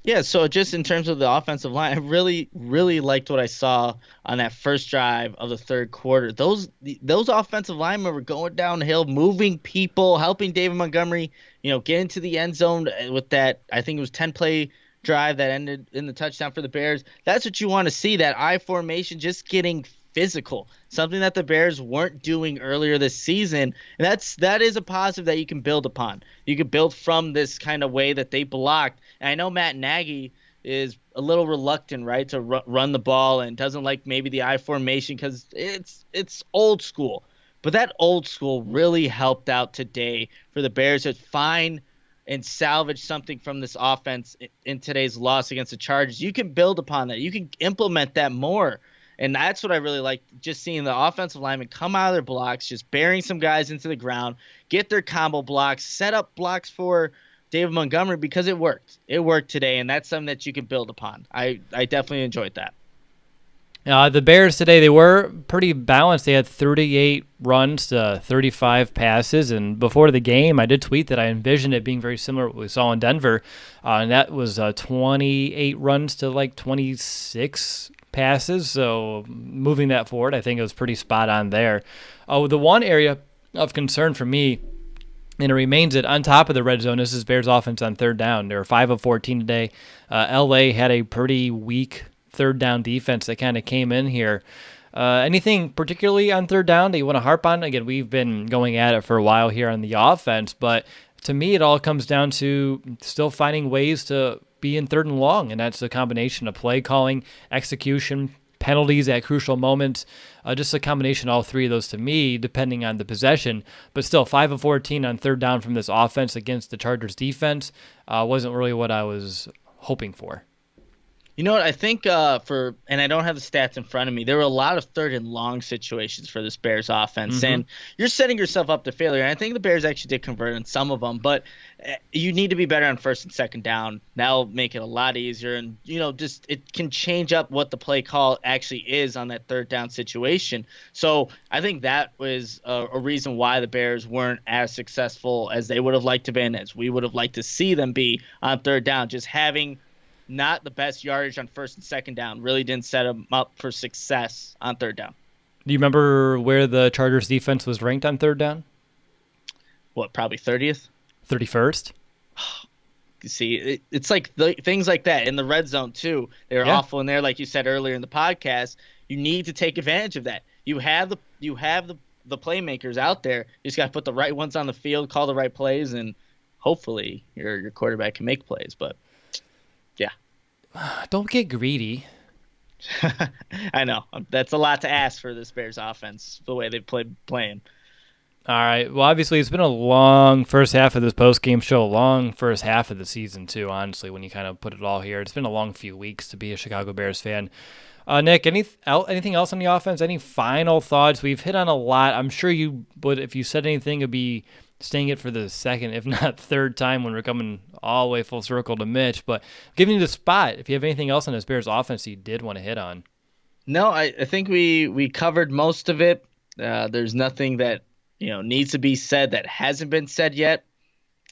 Yeah, so just in terms of the offensive line, I really, really liked what I saw on that first drive of the third quarter. Those offensive linemen were going downhill, moving people, helping David Montgomery, get into the end zone with that, I think it was 10-play drive that ended in the touchdown for the Bears. That's what you want to see, that I formation just getting physical, something that the Bears weren't doing earlier this season. And that is a positive that you can build upon. You can build from this kind of way that they blocked. And I know Matt Nagy is a little reluctant, right, to run the ball and doesn't like maybe the I formation because it's old school. But that old school really helped out today for the Bears to find and salvage something from this offense in today's loss against the Chargers. You can build upon that. You can implement that more. And that's what I really like, just seeing the offensive linemen come out of their blocks, just burying some guys into the ground, get their combo blocks, set up blocks for David Montgomery because it worked. It worked today, and that's something that you can build upon. I definitely enjoyed that. The Bears today, they were pretty balanced. They had 38 runs to 35 passes, and before the game, I did tweet that I envisioned it being very similar to what we saw in Denver, and that was 28 runs to 26 passes, so moving that forward, I think it was pretty spot on there. The one area of concern for me, and it remains it on top of the red zone, this is Bears offense on third down. They were 5 of 14 today. LA had a pretty weak third down defense that kind of came in here. Anything particularly on third down that you want to harp on? Again, we've been going at it for a while here on the offense, but to me, it all comes down to still finding ways to be in third and long, and that's a combination of play calling, execution, penalties at crucial moments, just a combination of all three of those to me, depending on the possession. But still, 5 of 14 on third down from this offense against the Chargers defense wasn't really what I was hoping for. You know what, I think and I don't have the stats in front of me, there were a lot of third and long situations for this Bears offense, and you're setting yourself up to failure. And I think the Bears actually did convert on some of them, but you need to be better on first and second down. That'll make it a lot easier, and just it can change up what the play call actually is on that third down situation. So I think that was a reason why the Bears weren't as successful as they would have liked to be, as we would have liked to see them be on third down. Just having not the best yardage on first and second down really didn't set them up for success on third down. Do you remember where the Chargers defense was ranked on third down? What, probably 30th? 31st? You see, it's like things like that in the red zone too. They're awful in there, like you said earlier in the podcast. You need to take advantage of that. You have the playmakers out there. You just got to put the right ones on the field, call the right plays, and hopefully your quarterback can make plays. But yeah. Don't get greedy. I know. That's a lot to ask for this Bears offense, the way they've playing. All right. Well, obviously, it's been a long first half of this postgame show, a long first half of the season, too, honestly, when you kind of put it all here. It's been a long few weeks to be a Chicago Bears fan. Nick, anything else on the offense? Any final thoughts? We've hit on a lot. I'm sure you would, if you said anything, it'd be staying it for the second, if not third time when we're coming all the way full circle to Mitch. But giving you the spot, if you have anything else on this Bears offense you did want to hit on. No, I think we covered most of it. There's nothing that needs to be said that hasn't been said yet.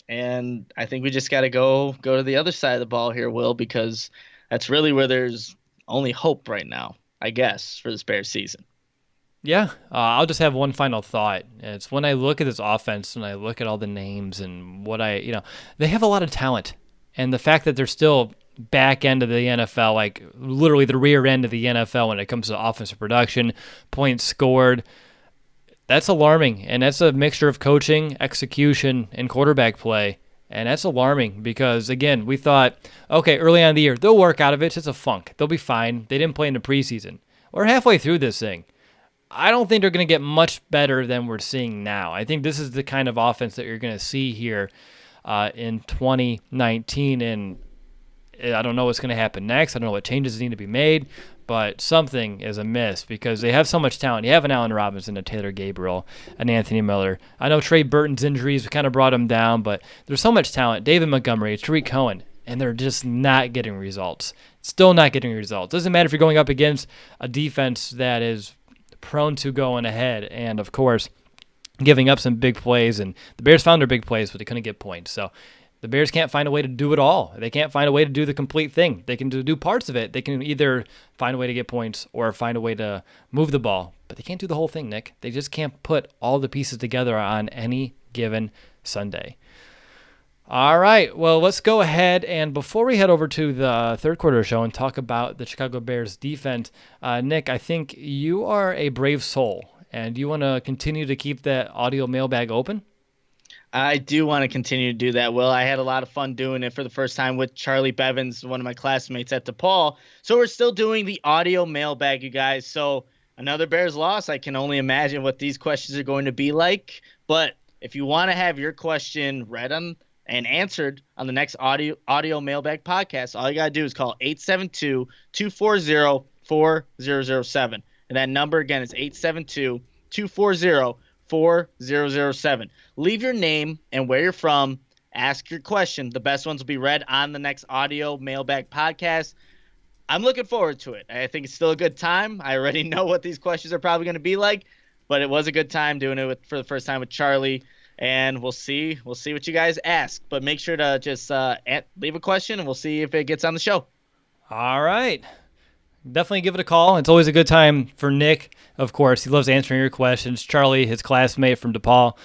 And I think we just got to go to the other side of the ball here, Will, because that's really where there's only hope right now, I guess, for this Bears season. Yeah, I'll just have one final thought. It's when I look at this offense and I look at all the names and what they have a lot of talent. And the fact that they're still back end of the NFL, like literally the rear end of the NFL when it comes to offensive production, points scored, That's alarming, and that's a mixture of coaching, execution, and quarterback play. And that's alarming because, again, we thought, okay, early on in the year, they'll work out of it. It's just a funk. They'll be fine. They didn't play in the preseason. We're halfway through this thing. I don't think they're going to get much better than we're seeing now. I think this is the kind of offense that you're going to see here in 2019, and I don't know what's going to happen next. I don't know what changes need to be made, but something is amiss because they have so much talent. You have an Allen Robinson, a Taylor Gabriel, an Anthony Miller. I know Trey Burton's injuries kind of brought him down, but there's so much talent. David Montgomery, Tariq Cohen, and they're just not getting results. Still not getting results. Doesn't matter if you're going up against a defense that is prone to going ahead and, of course, giving up some big plays. And the Bears found their big plays, but they couldn't get points. So the Bears can't find a way to do it all. They can't find a way to do the complete thing. They can do parts of it. They can either find a way to get points or find a way to move the ball, but they can't do the whole thing, Nick. They just can't put all the pieces together on any given Sunday. All right, well, let's go ahead, and before we head over to the third quarter show and talk about the Chicago Bears defense, Nick, I think you are a brave soul, and you want to continue to keep that audio mailbag open? I do want to continue to do that, Will. I had a lot of fun doing it for the first time with Charlie Bevins, one of my classmates at DePaul. So we're still doing the audio mailbag, you guys. So another Bears loss. I can only imagine what these questions are going to be like. But if you want to have your question read on and answered on the next audio mailbag podcast, all you got to do is call 872-240-4007. And that number, again, is 872-240-4007. Leave your name and where you're from. Ask your question. The best ones will be read on the next audio mailbag podcast. I'm looking forward to it. I think it's still a good time. I already know what these questions are probably going to be like, but it was a good time doing it for the first time with Charlie. And we'll see what you guys ask. But make sure to just leave a question, and we'll see if it gets on the show. All right. Definitely give it a call. It's always a good time for Nick, of course. He loves answering your questions. Charlie, his classmate from DePaul,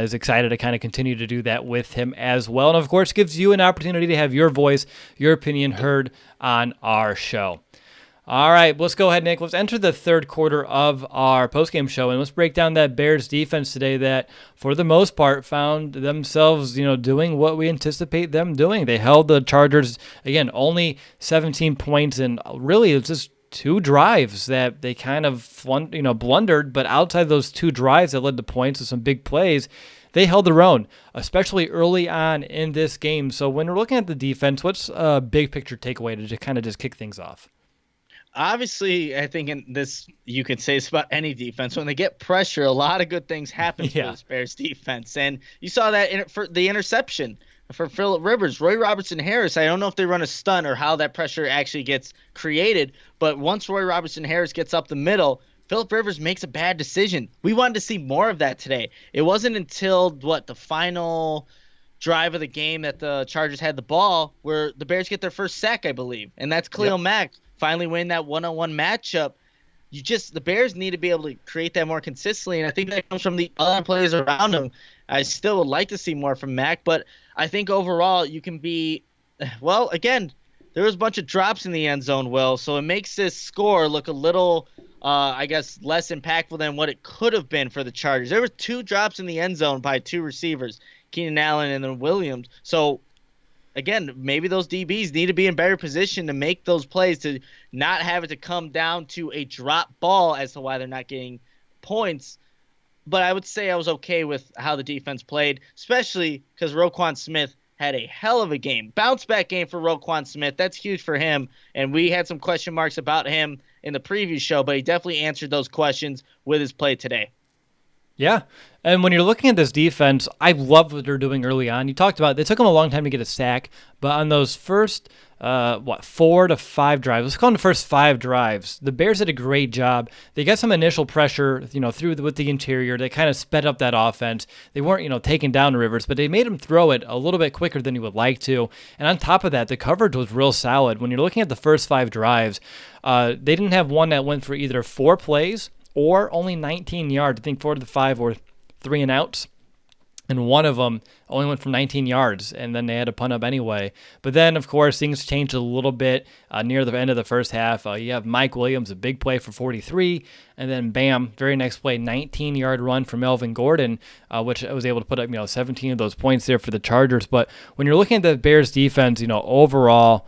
is excited to kind of continue to do that with him as well. And, of course, gives you an opportunity to have your voice, your opinion heard on our show. All right, let's go ahead, Nick. Let's enter the third quarter of our postgame show, and let's break down that Bears defense today that, for the most part, found themselves, doing what we anticipate them doing. They held the Chargers, again, only 17 points, and really it's just two drives that they kind of blundered, but outside those two drives that led to points with some big plays, they held their own, especially early on in this game. So when we're looking at the defense, what's a big picture takeaway to just kind of kick things off? Obviously, I think in this, you could say this about any defense. When they get pressure, a lot of good things happen for this Bears defense. And you saw that for the interception for Phillip Rivers. Roy Robertson-Harris, I don't know if they run a stunt or how that pressure actually gets created, but once Roy Robertson-Harris gets up the middle, Phillip Rivers makes a bad decision. We wanted to see more of that today. It wasn't until, the final drive of the game that the Chargers had the ball where the Bears get their first sack, I believe. And that's Khalil Mack finally win that one-on-one matchup. The Bears need to be able to create that more consistently, and I think that comes from the other players around him. I still would like to see more from Mack, but I think overall you can be, again, there was a bunch of drops in the end zone, Will, so it makes this score look a little, less impactful than what it could have been for the Chargers. There were two drops in the end zone by two receivers, Keenan Allen and then Williams. So, again, maybe those DBs need to be in better position to make those plays, to not have it to come down to a drop ball as to why they're not getting points. But I would say I was okay with how the defense played, especially because Roquan Smith had a hell of a game. Bounce back game for Roquan Smith. That's huge for him. And we had some question marks about him in the preview show, but he definitely answered those questions with his play today. Yeah, and when you're looking at this defense, I love what they're doing early on. You talked about it took them a long time to get a sack, but on those first, 4 to 5 drives, let's call them the first 5 drives, the Bears did a great job. They got some initial pressure, with the interior. They kind of sped up that offense. They weren't, taking down Rivers, but they made him throw it a little bit quicker than you would like to. And on top of that, the coverage was real solid. When you're looking at the first 5 drives, they didn't have one that went for either 4 plays or only 19 yards. I think 4 to 5 or 3 and outs. and one of them only went from 19 yards, and then they had to punt up anyway. But then, of course, things changed a little bit near the end of the first half. You have Mike Williams, a big play for 43, and then bam, very next play, 19-yard run for Melvin Gordon, which was able to put up 17 of those points there for the Chargers. But when you're looking at the Bears defense, overall,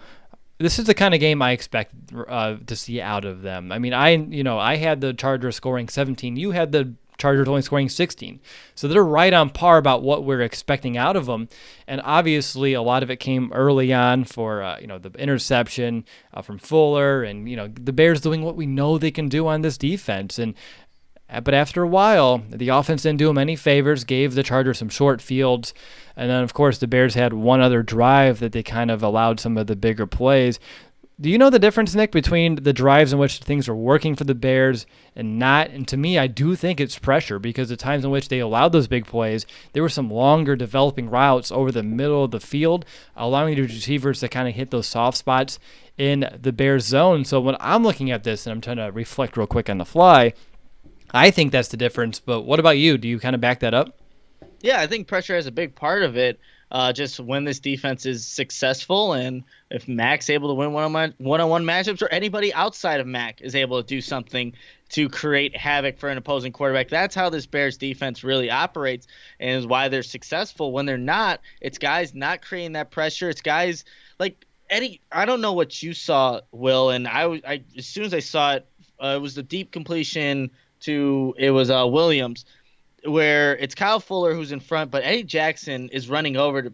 this is the kind of game I expect to see out of them. I mean, I had the Chargers scoring 17. You had the Chargers only scoring 16. So they're right on par about what we're expecting out of them. And obviously, a lot of it came early on for, the interception from Fuller and, the Bears doing what we know they can do on this defense. But after a while, the offense didn't do them any favors, gave the Chargers some short fields. And then, of course, the Bears had one other drive that they kind of allowed some of the bigger plays. Do you know the difference, Nick, between the drives in which things are working for the Bears and not? And to me, I do think it's pressure, because the times in which they allowed those big plays, there were some longer developing routes over the middle of the field, allowing the receivers to kind of hit those soft spots in the Bears zone. So when I'm looking at this, and I'm trying to reflect real quick on the fly, I think that's the difference. But what about you? Do you kind of back that up? Yeah, I think pressure is a big part of it. Just when this defense is successful, and if Mac's able to win one-on-one matchups, or anybody outside of Mac is able to do something to create havoc for an opposing quarterback, that's how this Bears defense really operates, and is why they're successful. When they're not, it's guys not creating that pressure. It's guys like Eddie. I don't know what you saw, Will, and I as soon as I saw it, it was the deep completion to Williams, where it's Kyle Fuller who's in front, but Eddie Jackson is running over to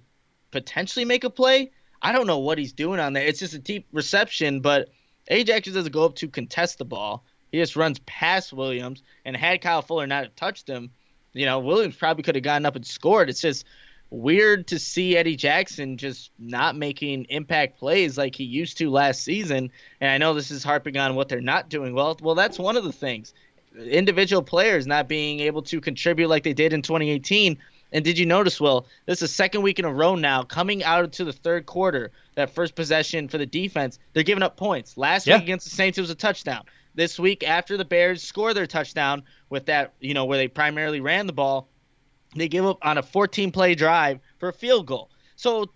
potentially make a play. I don't know what he's doing on there. It's just a deep reception, but Eddie Jackson doesn't go up to contest the ball. He just runs past Williams, and had Kyle Fuller not touched him, Williams probably could have gotten up and scored. It's just weird to see Eddie Jackson just not making impact plays like he used to last season. And I know this is harping on what they're not doing well. Well, that's one of the things. Individual players not being able to contribute like they did in 2018. And did you notice, Will, this is the second week in a row now, coming out into the third quarter, that first possession for the defense, they're giving up points. Last week against the Saints, it was a touchdown. This week, after the Bears score their touchdown with that, where they primarily ran the ball, they give up on a 14-play drive for a field goal. So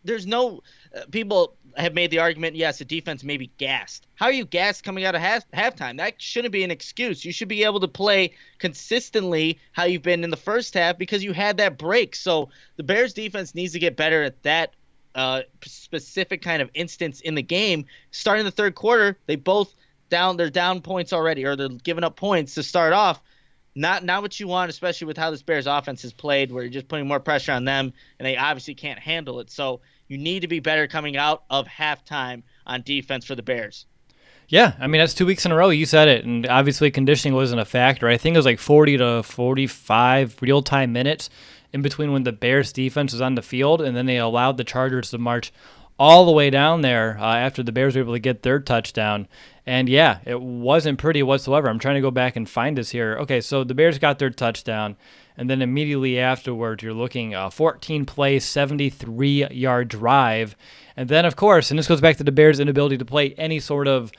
there's no people have made the argument, yes, the defense may be gassed. How are you gassed coming out of halftime? That shouldn't be an excuse. You should be able to play consistently how you've been in the first half, because you had that break. So the Bears defense needs to get better at that specific kind of instance in the game. Starting the third quarter, they're down points already, or they're giving up points to start off. Not what you want, especially with how this Bears offense has played, where you're just putting more pressure on them, and they obviously can't handle it. So you need to be better coming out of halftime on defense for the Bears. Yeah, I mean, that's 2 weeks in a row. You said it, and obviously conditioning wasn't a factor. I think it was like 40 to 45 real-time minutes in between when the Bears defense was on the field, and then they allowed the Chargers to march all the way down there after the Bears were able to get their touchdown. And yeah, it wasn't pretty whatsoever. I'm trying to go back and find this here. Okay, so the Bears got their touchdown, and then immediately afterwards, you're looking 14-play, 73-yard drive. And then, of course, and this goes back to the Bears' inability to play any sort of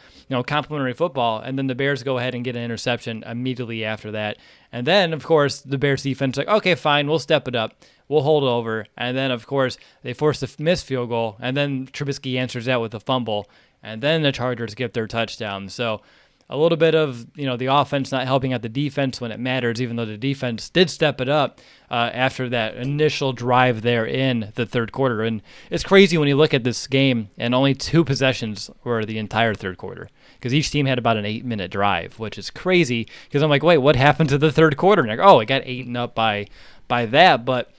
complimentary football, and then the Bears go ahead and get an interception immediately after that. And then, of course, the Bears defense like, okay, fine, we'll step it up. We'll hold over. And then, of course, they force the missed field goal, and then Trubisky answers that with a fumble, and then the Chargers get their touchdown. So a little bit of the offense not helping out the defense when it matters, even though the defense did step it up after that initial drive there in the third quarter. And it's crazy when you look at this game, and only 2 possessions were the entire third quarter, because each team had about an 8-minute drive, which is crazy, because I'm like, wait, what happened to the third quarter? And like, oh, it got eaten up by that. But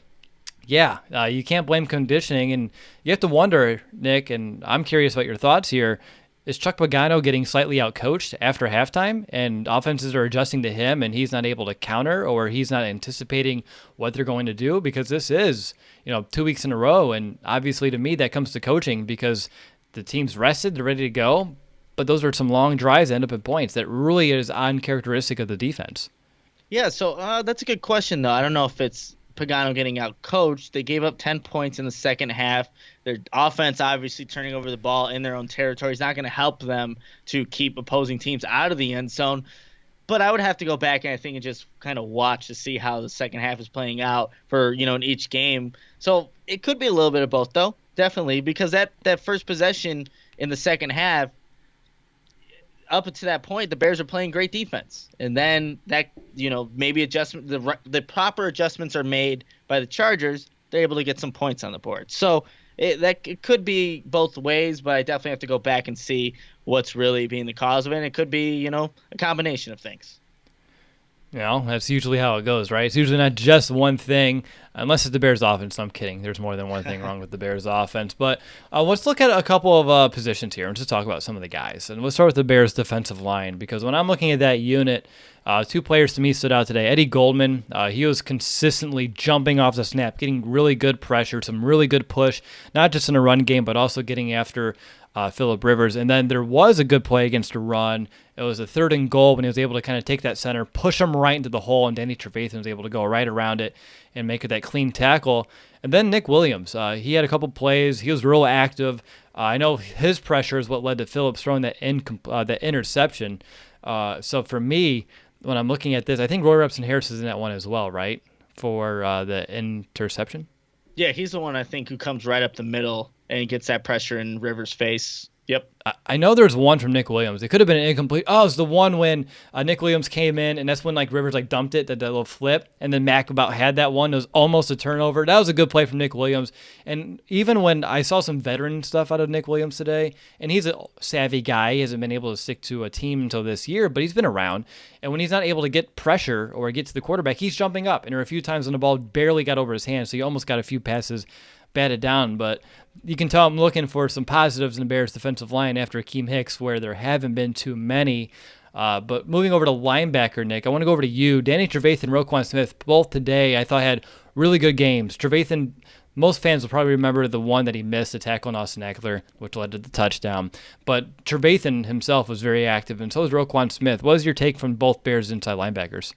yeah, you can't blame conditioning, and you have to wonder, Nick, and I'm curious about your thoughts here. Is Chuck Pagano getting slightly outcoached after halftime, and offenses are adjusting to him, and he's not able to counter, or he's not anticipating what they're going to do? Because this is, 2 weeks in a row, and obviously to me that comes to coaching, because the team's rested, they're ready to go, but those are some long drives that end up in points. That really is uncharacteristic of the defense. Yeah, so that's a good question, though. I don't know if it's Pagano getting out coached. They gave up 10 points in the second half. Their offense obviously turning over the ball in their own territory is not going to help them to keep opposing teams out of the end zone. But I would have to go back and I think and just kind of watch to see how the second half is playing out for, in each game. So it could be a little bit of both, though, definitely, because that first possession in the second half, up to that point, the Bears are playing great defense. And then that, maybe the proper adjustments are made by the Chargers. They're able to get some points on the board. So it could be both ways, but I definitely have to go back and see what's really being the cause of it. And it could be, a combination of things. That's usually how it goes, right? It's usually not just one thing, unless it's the Bears offense. I'm kidding. There's more than one thing wrong with the Bears offense. But let's look at a couple of positions here and just talk about some of the guys. And let's start with the Bears defensive line, because when I'm looking at that unit, two players to me stood out today. Eddie Goldman, he was consistently jumping off the snap, getting really good pressure, some really good push, not just in a run game, but also getting after Phillip Rivers. And then there was a good play against a run. It was a 3rd and goal when he was able to kind of take that center, push him right into the hole, and Danny Trevathan was able to go right around it and make it that clean tackle. And then Nick Williams, he had a couple plays. He was real active. I know his pressure is what led to Phillips throwing that interception. So for me, when I'm looking at this, I think Roy Repson-Harris is in that one as well, right, for the interception? Yeah, he's the one I think who comes right up the middle and gets that pressure in Rivers' face. Yep. I know there's one from Nick Williams. It could have been an incomplete. Oh, it was the one when Nick Williams came in, and that's when Rivers dumped it, that little flip, and then Mack about had that one. It was almost a turnover. That was a good play from Nick Williams. And even when I saw some veteran stuff out of Nick Williams today, and he's a savvy guy, he hasn't been able to stick to a team until this year, but he's been around. And when he's not able to get pressure or get to the quarterback, he's jumping up. And there were a few times when the ball barely got over his hands, so he almost got a few passes batted down. But you can tell I'm looking for some positives in the Bears defensive line after Akeem Hicks, where there haven't been too many. But moving over to linebacker, Nick, I want to go over to you. Danny Trevathan and Roquan Smith, both today, I thought had really good games. Trevathan, most fans will probably remember the one that he missed, the tackle on Austin Eckler, which led to the touchdown. But Trevathan himself was very active, and so was Roquan Smith. What was your take from both Bears inside linebackers?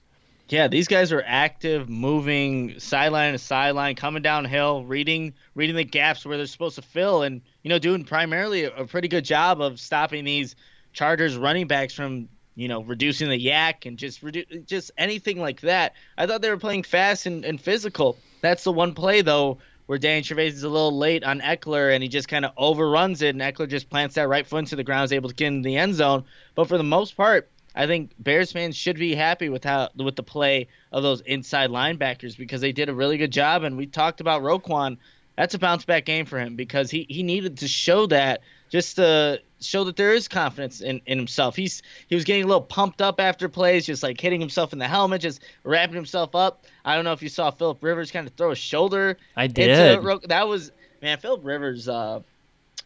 Yeah, these guys are active, moving sideline to sideline, coming downhill, reading the gaps where they're supposed to fill, and doing primarily a pretty good job of stopping these Chargers running backs from reducing the yak and just anything like that. I thought they were playing fast and physical. That's the one play though where Danny Trevathan's a little late on Eckler and he just kind of overruns it, and Eckler just plants that right foot into the ground, is able to get in the end zone. But for the most part, I think Bears fans should be happy with the play of those inside linebackers, because they did a really good job. And we talked about Roquan. That's a bounce back game for him, because he needed to show that, just to show that there is confidence in himself. He was getting a little pumped up after plays, just hitting himself in the helmet, just wrapping himself up. I don't know if you saw Phillip Rivers kind of throw his shoulder. I did. That was, man, Phillip Rivers,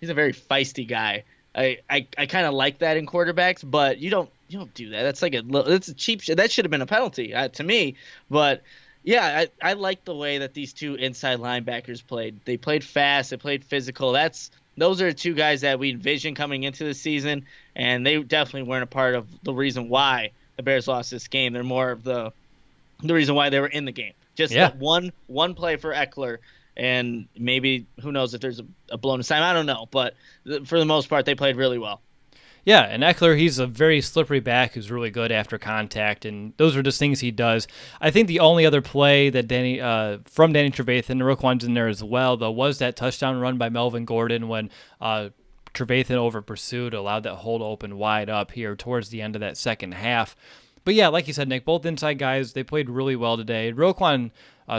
he's a very feisty guy. I kind of like that in quarterbacks, but you don't do that. That's that's a cheap shit. That should have been a penalty to me. But yeah, I like the way that these two inside linebackers played. They played fast. They played physical. Those are two guys that we envisioned coming into the season, and they definitely weren't a part of the reason why the Bears lost this game. They're more of the reason why they were in the game. Just that one play for Eckler. And maybe, who knows if there's a blown time. I don't know. But for the most part, they played really well. Yeah, and Eckler, he's a very slippery back who's really good after contact, and those are just things he does. I think the only other play that from Danny Trevathan, and Roquan's in there as well, though, was that touchdown run by Melvin Gordon when Trevathan over-pursued, allowed that hole to open wide up here towards the end of that second half. But yeah, like you said, Nick, both inside guys, they played really well today. Roquan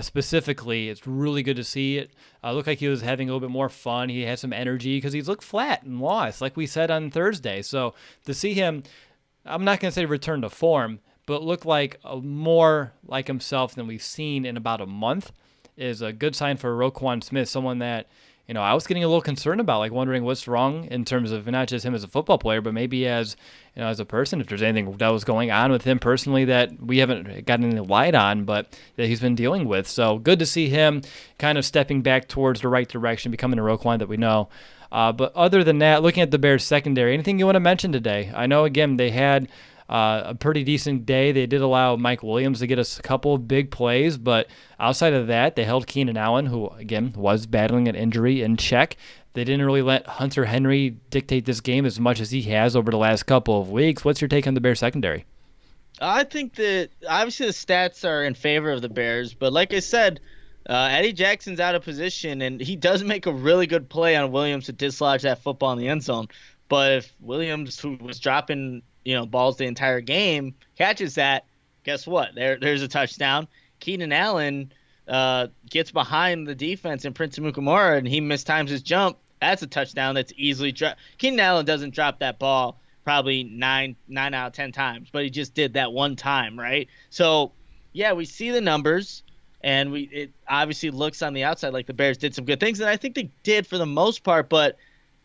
specifically, it's really good to see it. Looked like he was having a little bit more fun. He had some energy because he's looked flat and lost, like we said on Thursday. So to see him, I'm not going to say return to form, but look like more like himself than we've seen in about a month is a good sign for Roquan Smith, someone that, I was getting a little concerned about, wondering what's wrong in terms of not just him as a football player, but maybe as as a person, if there's anything that was going on with him personally that we haven't gotten any light on, but that he's been dealing with. So good to see him kind of stepping back towards the right direction, becoming a Roquan that we know. But other than that, looking at the Bears secondary, anything you want to mention today? I know, again, they had a pretty decent day. They did allow Mike Williams to get us a couple of big plays, but outside of that, they held Keenan Allen, who, again, was battling an injury, in check. They didn't really let Hunter Henry dictate this game as much as he has over the last couple of weeks. What's your take on the Bears secondary? I think that obviously the stats are in favor of the Bears, but like I said, Eddie Jackson's out of position, and he does make a really good play on Williams to dislodge that football in the end zone. But if Williams, who was dropping balls the entire game, catches that, guess what? There's a touchdown. Keenan Allen gets behind the defense in Prince Amukamara, and he mistimes his jump. That's a touchdown that's easily dropped. Keenan Allen doesn't drop that ball probably nine out of 10 times, but he just did that one time, right? So, yeah, we see the numbers, and it obviously looks on the outside like the Bears did some good things, and I think they did for the most part, but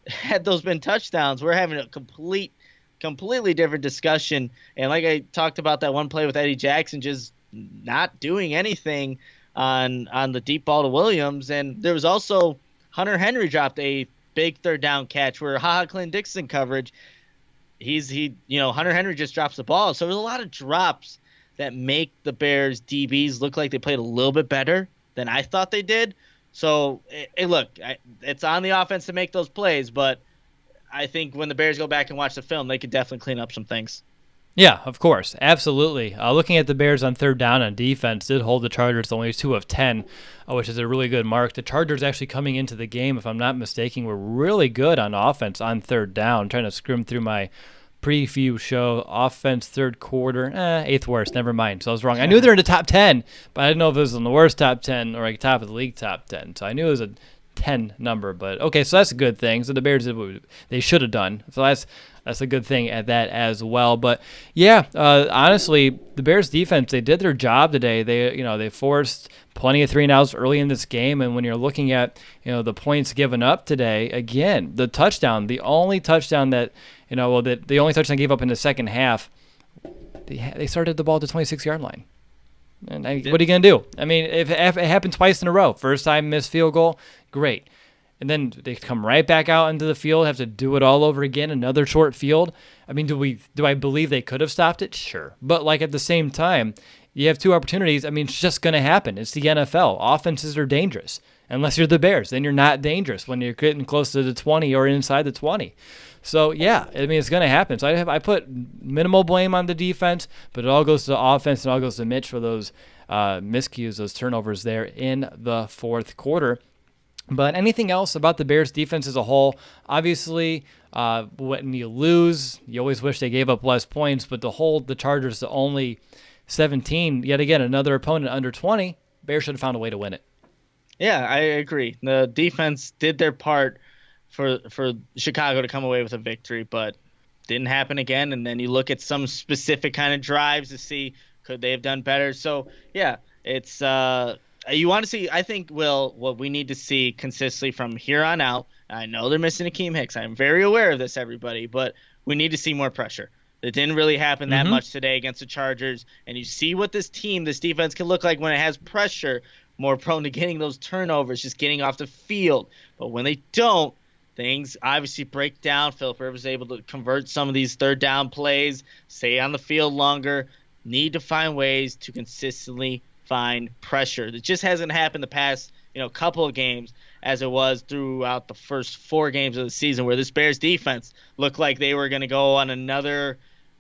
had those been touchdowns, we're having a completely different discussion. And like I talked about that one play with Eddie Jackson just not doing anything on the deep ball to Williams, and there was also Hunter Henry dropped a big third down catch where Clint Dixon coverage. Hunter Henry just drops the ball. So there's a lot of drops that make the Bears DBs look like they played a little bit better than I thought they did. So, it's on the offense to make those plays, but I think when the Bears go back and watch the film, they could definitely clean up some things. Yeah, of course. Absolutely. Looking at the Bears on third down on defense, did hold the Chargers to only 2 of 10, which is a really good mark. The Chargers actually coming into the game, if I'm not mistaken, were really good on offense on third down. I'm trying to scrim through my preview show. Offense third quarter, 8th worst. Never mind. So I was wrong. I knew they were in the top 10, but I didn't know if it was in the worst top 10 or like top of the league top 10. So I knew it was a 10 number, but okay, so that's a good thing. So the Bears did what they should have done. So that's a good thing at that as well. But yeah, honestly, the Bears defense, they did their job today. They forced plenty of 3-and-outs early in this game, and when you're looking at the points given up today, again, the touchdown, the only touchdown that the only touchdown they gave up in the second half, they started the ball at the 26-yard line. And what are you going to do? I mean, if it happened twice in a row, first time missed field goal, great. And then they come right back out into the field, have to do it all over again, another short field. I mean, do I believe they could have stopped it? Sure. But like at the same time, you have 2 opportunities. I mean, it's just going to happen. It's the NFL. Offenses are dangerous. Unless you're the Bears, then you're not dangerous when you're getting close to the 20 or inside the 20. So, yeah, I mean, it's going to happen. So I put minimal blame on the defense, but it all goes to the offense and it all goes to Mitch for those miscues, those turnovers there in the fourth quarter. But anything else about the Bears defense as a whole? Obviously, when you lose, you always wish they gave up less points, but to hold the Chargers to only 17, yet again, another opponent under 20, Bears should have found a way to win it. Yeah, I agree. The defense did their part for Chicago to come away with a victory, but didn't happen again. And then you look at some specific kind of drives to see could they have done better. So, yeah, it's you want to see, I think, Will, what we need to see consistently from here on out. I know they're missing Akeem Hicks. I'm very aware of this, everybody, but we need to see more pressure. It didn't really happen that much today against the Chargers. And you see what this defense can look like when it has pressure, more prone to getting those turnovers, just getting off the field. But when they don't, things obviously break down. Philip Rivers is able to convert some of these third down plays, stay on the field longer, need to find ways to consistently find pressure. It just hasn't happened the past couple of games as it was throughout the first 4 games of the season, where this Bears defense looked like they were going to go on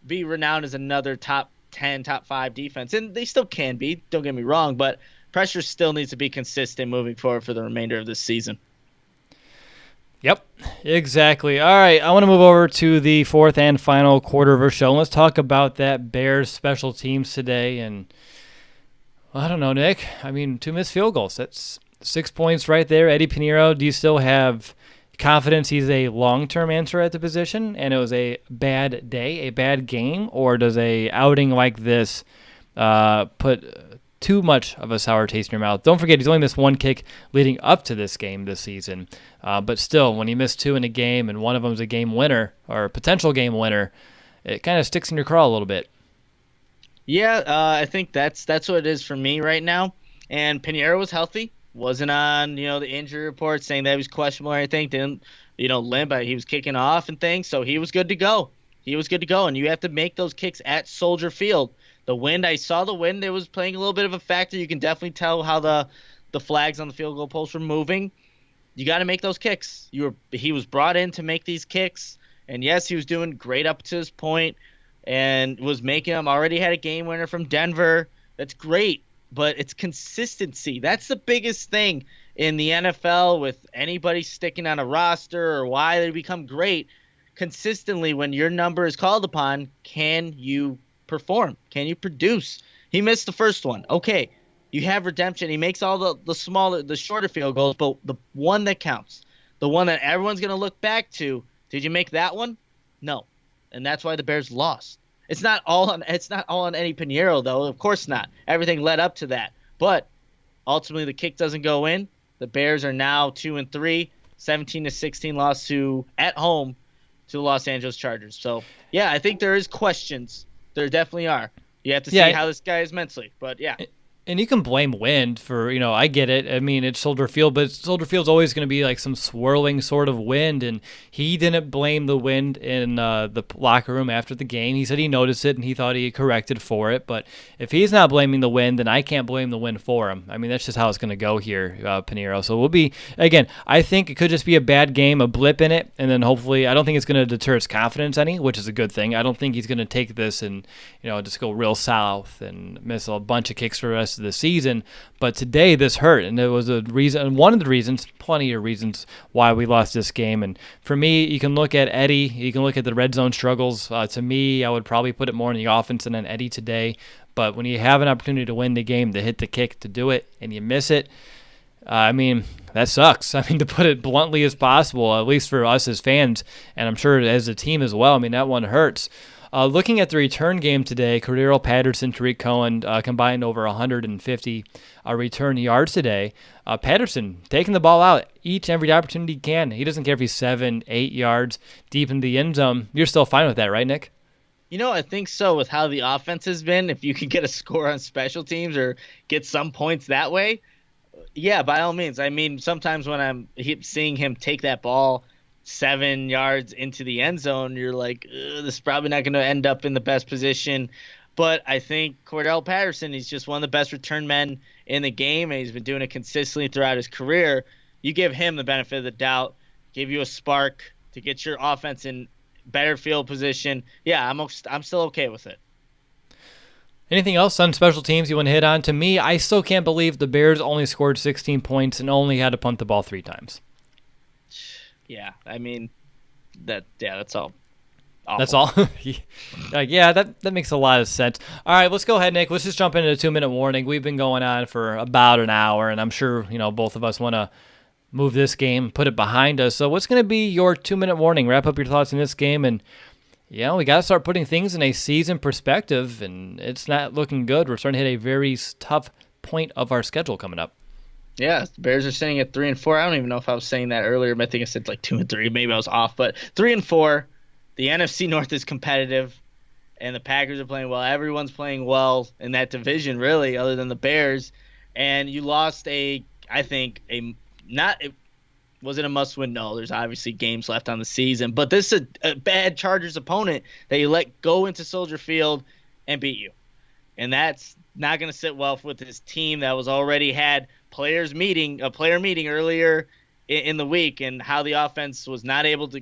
be renowned as another top 10, top 5 defense. And they still can be, don't get me wrong, but pressure still needs to be consistent moving forward for the remainder of this season. Yep, exactly. All right, I want to move over to the fourth and final quarter of our show. Let's talk about that Bears special teams today. And I don't know, Nick. I mean, 2 missed field goals. That's 6 points right there. Eddie Pinheiro, do you still have confidence he's a long-term answer at the position and it was a bad day, a bad game, or does a outing like this put too much of a sour taste in your mouth? Don't forget, he's only missed 1 kick leading up to this game this season. But still, when you miss 2 in a game and one of them is a game winner or a potential game winner, it kind of sticks in your craw a little bit. Yeah, I think that's what it is for me right now. And Pinheiro was healthy, wasn't on the injury report saying that he was questionable or anything. Didn't limp, but he was kicking off and things, so he was good to go. And you have to make those kicks at Soldier Field. The wind, I saw the wind. It was playing a little bit of a factor. You can definitely tell how the flags on the field goal post were moving. You got to make those kicks. He was brought in to make these kicks, and yes, he was doing great up to this point. and was making them. Already had a game winner from Denver. That's great, but it's consistency. That's the biggest thing in the NFL with anybody sticking on a roster or why they become great. Consistently, when your number is called upon, can you perform? Can you produce? He missed the first one. Okay, you have redemption. He makes all the shorter field goals, but the one that counts, the one that everyone's gonna look back to, did you make that one? No, and that's why the Bears lost. It's not all on Eddie Pinheiro though. Of course not. Everything led up to that, but ultimately the kick doesn't go in. The Bears are now 2-3, 17-16 loss to at home to the Los Angeles Chargers. So yeah, I think there is questions. There definitely are. You have to see how this guy is mentally, but yeah. And you can blame wind for, I get it. I mean, it's Soldier Field, but Soldier Field's always going to be like some swirling sort of wind. And he didn't blame the wind in the locker room after the game. He said he noticed it and he thought he corrected for it. But if he's not blaming the wind, then I can't blame the wind for him. I mean, that's just how it's going to go here, Pinheiro. So we'll be, again, I think it could just be a bad game, a blip in it. And then hopefully, I don't think it's going to deter his confidence any, which is a good thing. I don't think he's going to take this and, just go real south and miss a bunch of kicks for the rest of the season. But today this hurt, and it was one of the reasons, plenty of reasons why we lost this game. And for me, you can look at Eddie, you can look at the red zone struggles. To me, I would probably put it more in the offense than on Eddie today. But when you have an opportunity to win the game, to hit the kick, to do it, and you miss it, I mean, that sucks. I mean, to put it bluntly as possible, at least for us as fans, and I'm sure as a team as well. I mean, that one hurts. Looking at the return game today, Cordero Patterson, Tariq Cohen combined over 150 return yards today. Patterson taking the ball out each and every opportunity he can. He doesn't care if he's 7, 8 yards deep in the end zone. You're still fine with that, right, Nick? I think so with how the offense has been. If you can get a score on special teams or get some points that way, yeah, by all means. I mean, sometimes when I'm seeing him take that ball 7 yards into the end zone, you're like, this is probably not going to end up in the best position. But I think Cordell Patterson, he's just one of the best return men in the game, and he's been doing it consistently throughout his career. You give him the benefit of the doubt, give you a spark to get your offense in better field position. Yeah, I'm still okay with it. Anything else on special teams you want to hit on? To me, I still can't believe the Bears only scored 16 points and only had to punt the ball 3 times. Yeah, I mean, that's all. Awful. That's all? That makes a lot of sense. All right, let's go ahead, Nick. Let's just jump into the 2-minute warning. We've been going on for about an hour, and I'm sure, both of us want to move this game, put it behind us. So what's going to be your 2-minute warning? Wrap up your thoughts in this game, and we got to start putting things in a season perspective, and it's not looking good. We're starting to hit a very tough point of our schedule coming up. Yeah, the Bears are sitting at 3-4. I don't even know if I was saying that earlier, but I think I said like 2-3. Maybe I was off, but 3-4. The NFC North is competitive, and the Packers are playing well. Everyone's playing well in that division, really, other than the Bears. And you lost was it a must-win? No, there's obviously games left on the season, but this is a bad Chargers opponent that you let go into Soldier Field and beat you, and that's not going to sit well with this team that was already had a player meeting earlier in the week, and how the offense was not able to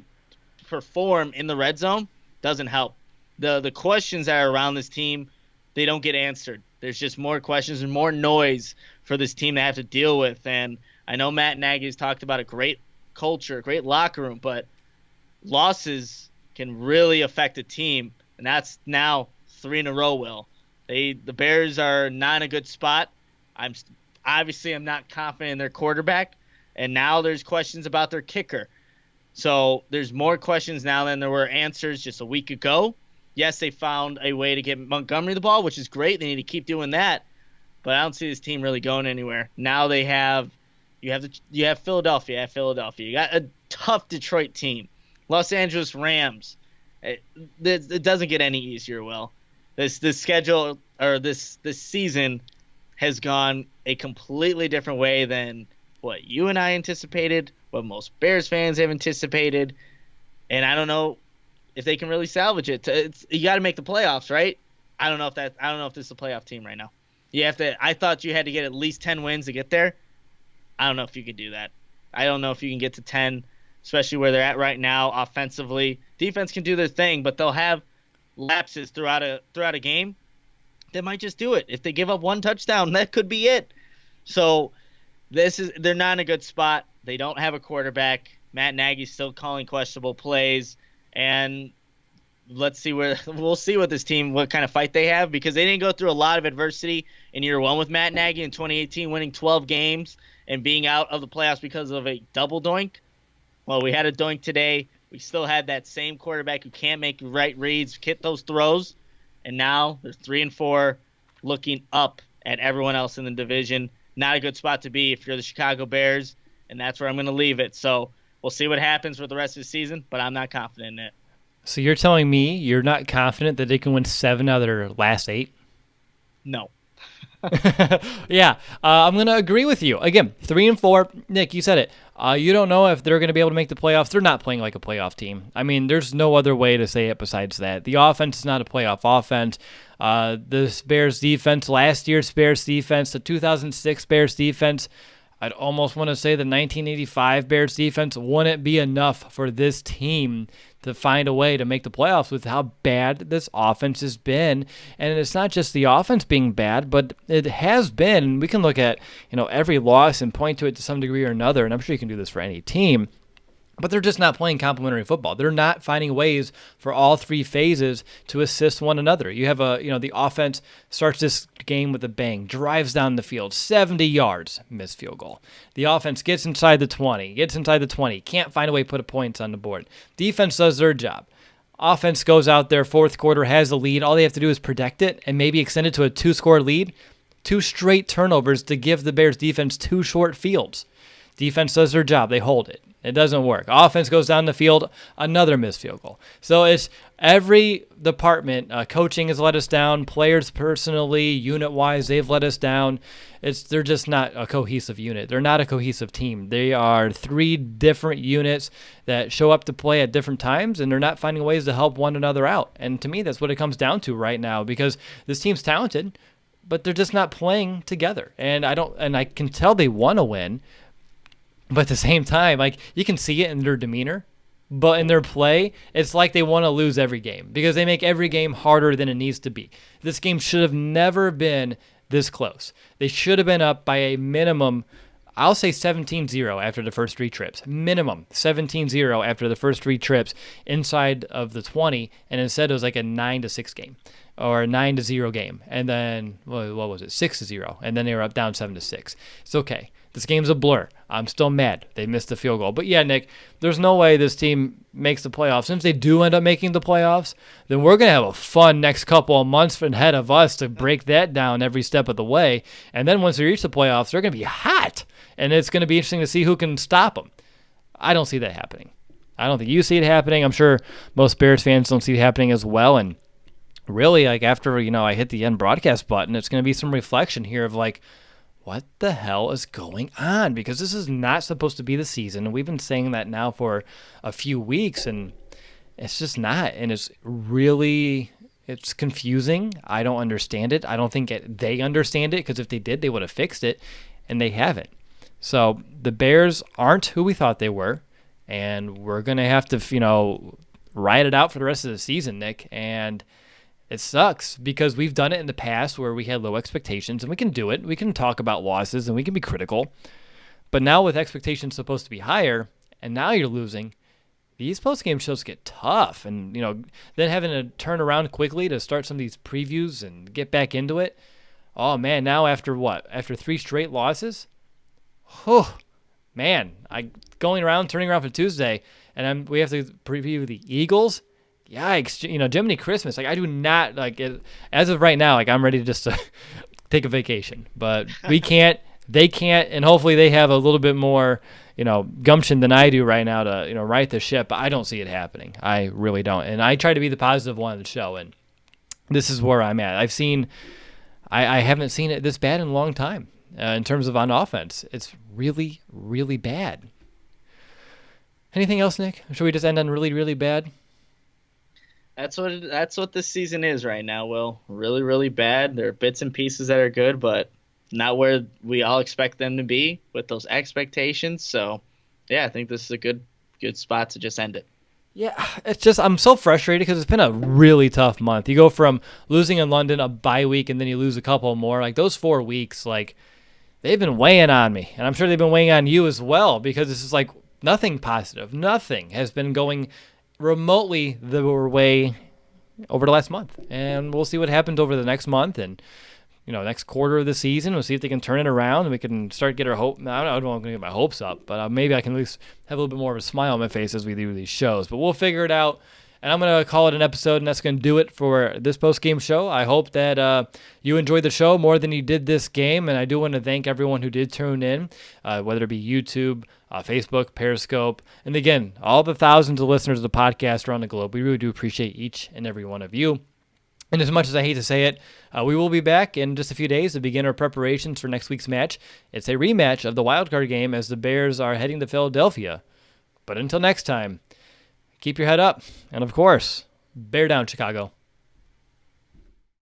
perform in the red zone doesn't help. The questions that are around this team, they don't get answered. There's just more questions and more noise for this team to have to deal with. And I know Matt Nagy has talked about a great culture, a great locker room, but losses can really affect a team, and that's now 3 in a row. The Bears are not in a good spot. I'm not confident in their quarterback, and now there's questions about their kicker. So there's more questions now than there were answers just a week ago. Yes, they found a way to get Montgomery the ball, which is great. They need to keep doing that. But I don't see this team really going anywhere. Now you have Philadelphia at Philadelphia. You got a tough Detroit team. Los Angeles Rams. It doesn't get any easier, Will. This schedule or this season has gone a completely different way than what you and I anticipated, what most Bears fans have anticipated, and I don't know if they can really salvage it. You got to make the playoffs, right? I don't know if this is a playoff team right now. I thought you had to get at least 10 wins to get there. I don't know if you could do that. I don't know if you can get to 10, especially where they're at right now offensively. Defense can do their thing, but they'll have lapses throughout a game, they might just do it. If they give up one touchdown, that could be it. So they're not in a good spot. They don't have a quarterback. Matt Nagy's still calling questionable plays, and we'll see what this team, what kind of fight they have, because they didn't go through a lot of adversity in year one with Matt Nagy in 2018, winning 12 games and being out of the playoffs because of a double doink. Well, we had a doink today. We still had that same quarterback who can't make right reads, hit those throws, and now they're 3-4, looking up at everyone else in the division. Not a good spot to be if you're the Chicago Bears, and that's where I'm going to leave it. So we'll see what happens for the rest of the season, but I'm not confident in it. So you're telling me you're not confident that they can win 7 out of their last 8? No. Yeah, I'm going to agree with you. Again, 3-4. Nick, you said it. You don't know if they're going to be able to make the playoffs. They're not playing like a playoff team. I mean, there's no other way to say it besides that. The offense is not a playoff offense. This Bears defense, last year's Bears defense, the 2006 Bears defense, I'd almost want to say the 1985 Bears defense wouldn't be enough for this team to find a way to make the playoffs with how bad this offense has been. And it's not just the offense being bad, but it has been. We can look at, every loss and point to it to some degree or another, and I'm sure you can do this for any team. But they're just not playing complementary football. They're not finding ways for all 3 phases to assist one another. You have the offense starts this game with a bang, drives down the field, 70 yards, missed field goal. The offense gets inside the 20, can't find a way to put points on the board. Defense does their job. Offense goes out there, fourth quarter, has the lead. All they have to do is protect it and maybe extend it to a 2-score lead. 2 straight turnovers to give the Bears defense 2 short fields. Defense does their job. They hold it. It doesn't work. Offense goes down the field, another missed field goal. So it's every department. Coaching has let us down. Players personally, unit-wise, they've let us down. They're just not a cohesive unit. They're not a cohesive team. They are 3 different units that show up to play at different times, and they're not finding ways to help one another out. And to me, that's what it comes down to right now, because this team's talented, but they're just not playing together. And I can tell they want to win. But at the same time, you can see it in their demeanor, but in their play, it's like they want to lose every game because they make every game harder than it needs to be. This game should have never been this close. They should have been up by a minimum, I'll say 17-0 after the first 3 trips. Minimum 17-0 after the first 3 trips inside of the 20, and instead it was like a 9-6 game or a 9-0 game. And then, what was it, 6-0, and then they were up down 7-6. It's okay. This game's a blur. I'm still mad they missed the field goal. But yeah, Nick, there's no way this team makes the playoffs. Since they do end up making the playoffs, then we're going to have a fun next couple of months ahead of us to break that down every step of the way. And then once they reach the playoffs, they're going to be hot. And it's going to be interesting to see who can stop them. I don't see that happening. I don't think you see it happening. I'm sure most Bears fans don't see it happening as well. And really, after, I hit the end broadcast button, it's going to be some reflection here of what the hell is going on? Because this is not supposed to be the season. And we've been saying that now for a few weeks, and it's just not. And it's confusing. I don't understand it. I don't think they understand it, because if they did, they would have fixed it, and they haven't. So the Bears aren't who we thought they were, and we're going to have to, ride it out for the rest of the season, Nick. And it sucks because we've done it in the past where we had low expectations, and we can do it. We can talk about losses and we can be critical. But now with expectations supposed to be higher, and now you're losing, these post-game shows get tough. And, then having to turn around quickly to start some of these previews and get back into it. Oh, man, now after what? After 3 straight losses? Oh, man, turning around for Tuesday, and we have to preview the Eagles. Yikes, Jiminy Christmas. I do not it. As of right now, I'm ready to just take a vacation. But we can't, they can't, and hopefully they have a little bit more, gumption than I do right now to, right the ship. But I don't see it happening. I really don't. And I try to be the positive one of the show, and this is where I'm at. I haven't seen it this bad in a long time in terms of on offense. It's really, really bad. Anything else, Nick? Should we just end on really, really bad? That's what this season is right now, Will. Really, really bad. There are bits and pieces that are good, but not where we all expect them to be with those expectations. So, yeah, I think this is a good spot to just end it. Yeah, it's just I'm so frustrated because it's been a really tough month. You go from losing in London, a bye week, and then you lose a couple more. Like those 4 weeks, like they've been weighing on me, and I'm sure they've been weighing on you as well because this is like nothing positive. Nothing has been going remotely the way over the last month, and we'll see what happens over the next month and next quarter of the season. We'll see if they can turn it around and we can start get our hope. I don't want to get my hopes up, but maybe I can at least have a little bit more of a smile on my face as we do these shows. But we'll figure it out. And I'm going to call it an episode, and that's going to do it for this post-game show. I hope that you enjoyed the show more than you did this game, and I do want to thank everyone who did tune in, whether it be YouTube, Facebook, Periscope, and again, all the thousands of listeners of the podcast around the globe. We really do appreciate each and every one of you. And as much as I hate to say it, we will be back in just a few days to begin our preparations for next week's match. It's a rematch of the wildcard game as the Bears are heading to Philadelphia. But until next time, keep your head up. And of course, bear down, Chicago.